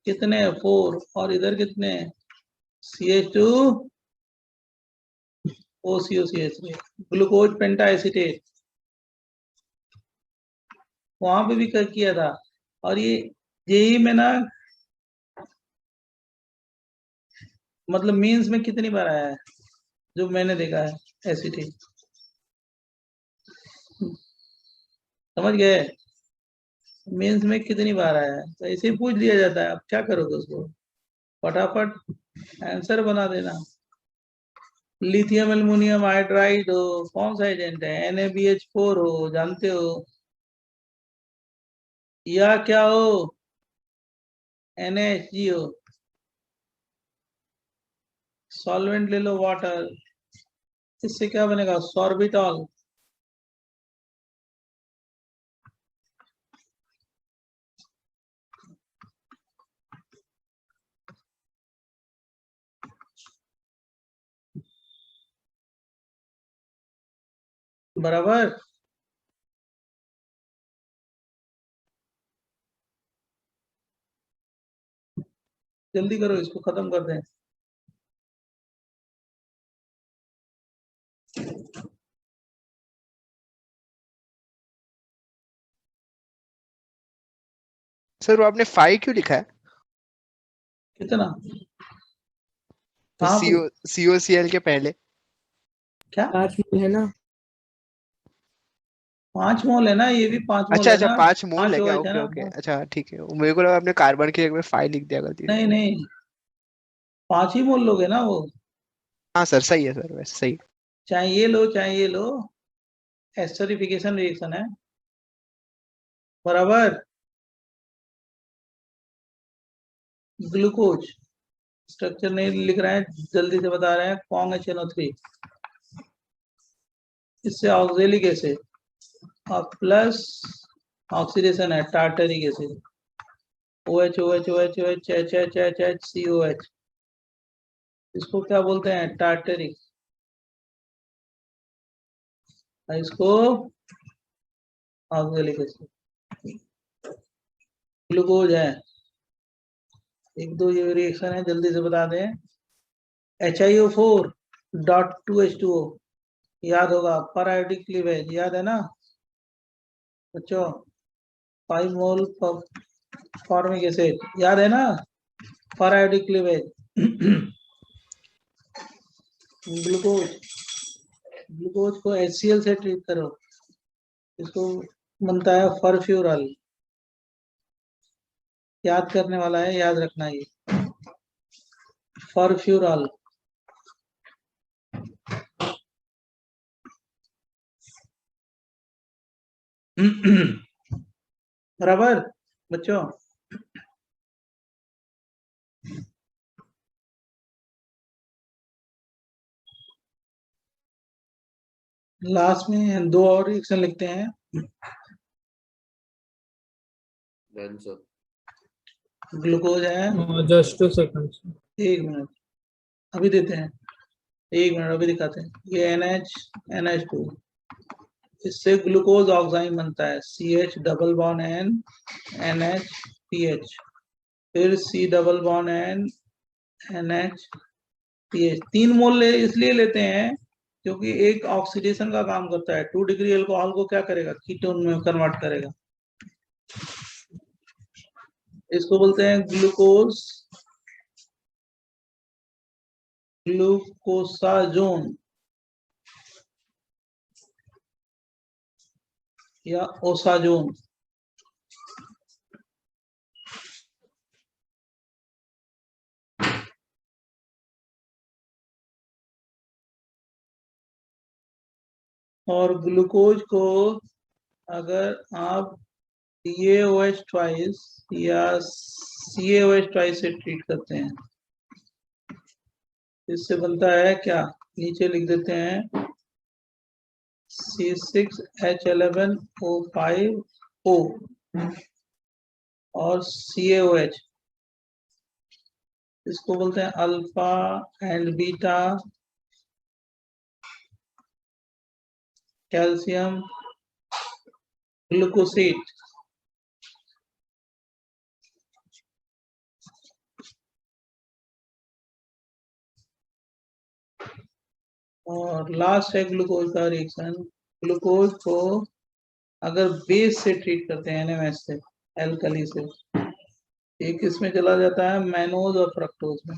S1: कितने 4, और इधर कितने CH2 OCOCH3, ग्लूकोज पेंटा एसिटेट, वहां पे भी किया था। और ये जेई में ना, मतलब मींस में कितनी बार आया है जो मैंने देखा है, एसिटेट, समझ गए, मींस में कितनी बार आया है, तो ऐसे ही पूछ लिया जाता है, आप क्या करोगे उसको, फटाफट आंसर बना देना। लिथियम एल्युमिनियम हाइड्राइड हो, कौन सा एजेंट है, NaBH4 हो, जानते हो, या क्या हो, NaHGO, सॉल्वेंट ले लो वाटर, इससे क्या बनेगा, सॉर्बिटॉल। बराबर। जल्दी करो, इसको खत्म कर दें।
S6: सर वो आपने 5 क्यों लिखा है?
S1: कितना?
S6: तो
S1: कहाँ पे?
S6: COCl के पहले
S1: क्या
S7: 5 मोल है ना?
S1: 5 मोल है ना, ये भी 5 मोल
S6: अच्छा
S1: है
S6: अच्छा
S1: ना,
S6: 5 मोल
S1: 5
S6: है क्या?
S1: OH है
S6: ओके
S1: ना।
S6: ओके,
S1: हाँ।
S6: अच्छा ठीक है, मेरे को लगा आपने कार्बन की जगह में 5 लिख दिया गलती से।
S1: नहीं नहीं, 5 ही मोल लोगे ना वो,
S6: हाँ सर सही है सर, वैसे सही।
S1: चाहे ये लो चाहे ये लो, एस्टरिफिकेशन रिएक्शन है। बराबर। ग्लूकोज स्ट्रक्चर नहीं लिख रहे हैं, जल्दी से बता रहे हैं, कॉन्ग HNO3, इससे ऑक्जेलिक एसिड और प्लस ऑक्सीडेशन है tartaric acid, OH OH OH OH H COH, इसको क्या बोलते हैं, टार्टरिक, इसको ऑक्जेलिक एसिड। ग्लूकोज है, एक दो ये रिएक्शन है, जल्दी से बता दें। HiO4.2H2O, याद होगा, पर आयोडिक क्लीवेज, याद है ना बच्चों, 5 मोल फॉर्मिक एसिड, याद है ना, पर आयोडिक क्लीवेज। ग्लूकोज को HCl से ट्रीट करो, इसको बनता है फरफ्यूरल, याद करने वाला है, याद रखना ये फरफ्यूरल। बराबर बच्चों। लास्ट में 2 और रिएक्शन लिखते हैं।
S10: Done, sir.
S1: ग्लूकोज है,
S8: Just 2 seconds.
S1: 1 मिनट अभी देते हैं, 1 मिनट अभी दिखाते हैं। ये NH2, इससे ग्लूकोज ऑक्साइन बनता है, CH double bond N NH फिर C double bond N NH 3 मोल इसलिए लेते हैं क्योंकि एक ऑक्सीडेशन का काम करता है, 2 डिग्री अल्कोहल को क्या करेगा, कीटोन में कन्वर्ट करेगा, इसको बोलते हैं ग्लूकोसाजोन या ओसाजोन। और ग्लूकोज को अगर आप CaOH ट्वाइस या CaOH ट्वाइस से ट्रीट करते हैं, इससे बनता है क्या, नीचे लिख देते हैं, C6H11O5O और CaOH, इसको बोलते हैं अल्फा एंड बीटा कैल्शियम ग्लूकोसेट। और लास्ट है ग्लूकोज का रिएक्शन, ग्लूकोज को अगर बेस से ट्रीट करते हैं, NMH से, एल्कली से, एक इसमें चला जाता है मैनोज और फ्रक्टोज में।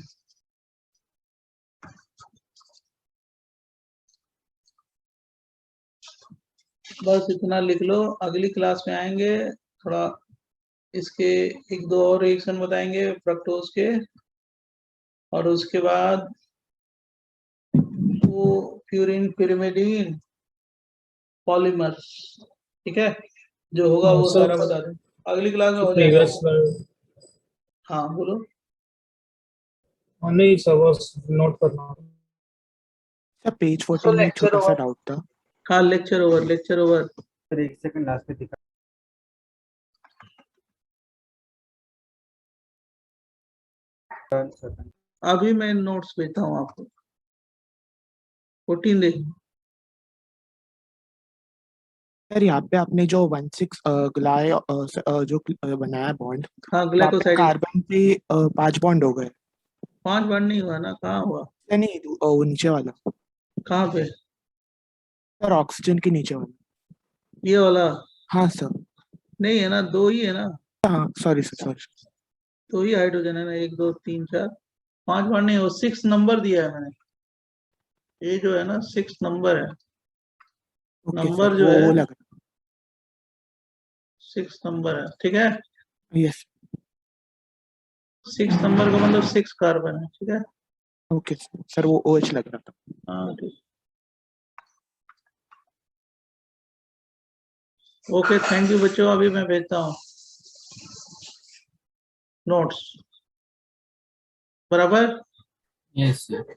S1: बस इतना लिख लो, अगली क्लास में आएंगे थोड़ा इसके 1-2 और रिएक्शन बताएंगे फ्रक्टोज के, और उसके बाद वो प्यूरिन pyrimidine पॉलीमर्स, ठीक है, जो होगा वो
S8: सर
S1: सारा बता दें। अगली क्लास में हो
S8: प्रीवियस
S1: जाएगा। हाँ बोलो।
S8: नहीं सर बस नोट करना।
S6: सर पेज
S4: So
S6: 14 में एक
S4: lecture
S6: छोटा सा
S4: over.
S6: डाउट था।
S1: हाँ lecture over, lecture over.
S9: Sir एक सेकंड लास्ट पे दिखा।
S1: अभी मैं नोट्स भेजता हूँ आपको। 14 देखो।
S6: सर यहाँ पे आपने जो 16 ग्लाय जो बनाया बॉन्ड,
S1: हाँ ग्लाइकोसाइड
S6: कार्बन पे 5 बॉन्ड हो गए।
S1: 5 बार नहीं हुआ ना, कहाँ हुआ?
S6: नहीं वो नीचे वाला,
S1: कहाँ पे?
S6: सर ऑक्सीजन के नीचे वाला।
S1: ये वाला
S6: हाँ सर।
S1: नहीं है ना, 2 ही है ना।
S6: हाँ सॉरी सर सॉरी।
S1: 2 ही हाइड्रोजन है ना, 1 2 3 4 5 बार नहीं हो। 6 नंबर दिया है मैंने। ये जो है ना 6 नंबर है। नंबर जो
S6: वो
S1: है
S6: लग
S1: 6 नंबर है, ठीक है।
S6: यस
S1: 6 नंबर का मतलब 6 कार्बन है, ठीक है।
S6: ओके सर वो OH लग रहा था।
S1: हाँ ठीक। ओके थैंक यू बच्चों, अभी मैं भेजता हूँ नोट्स, बराबर।
S3: Yes sir.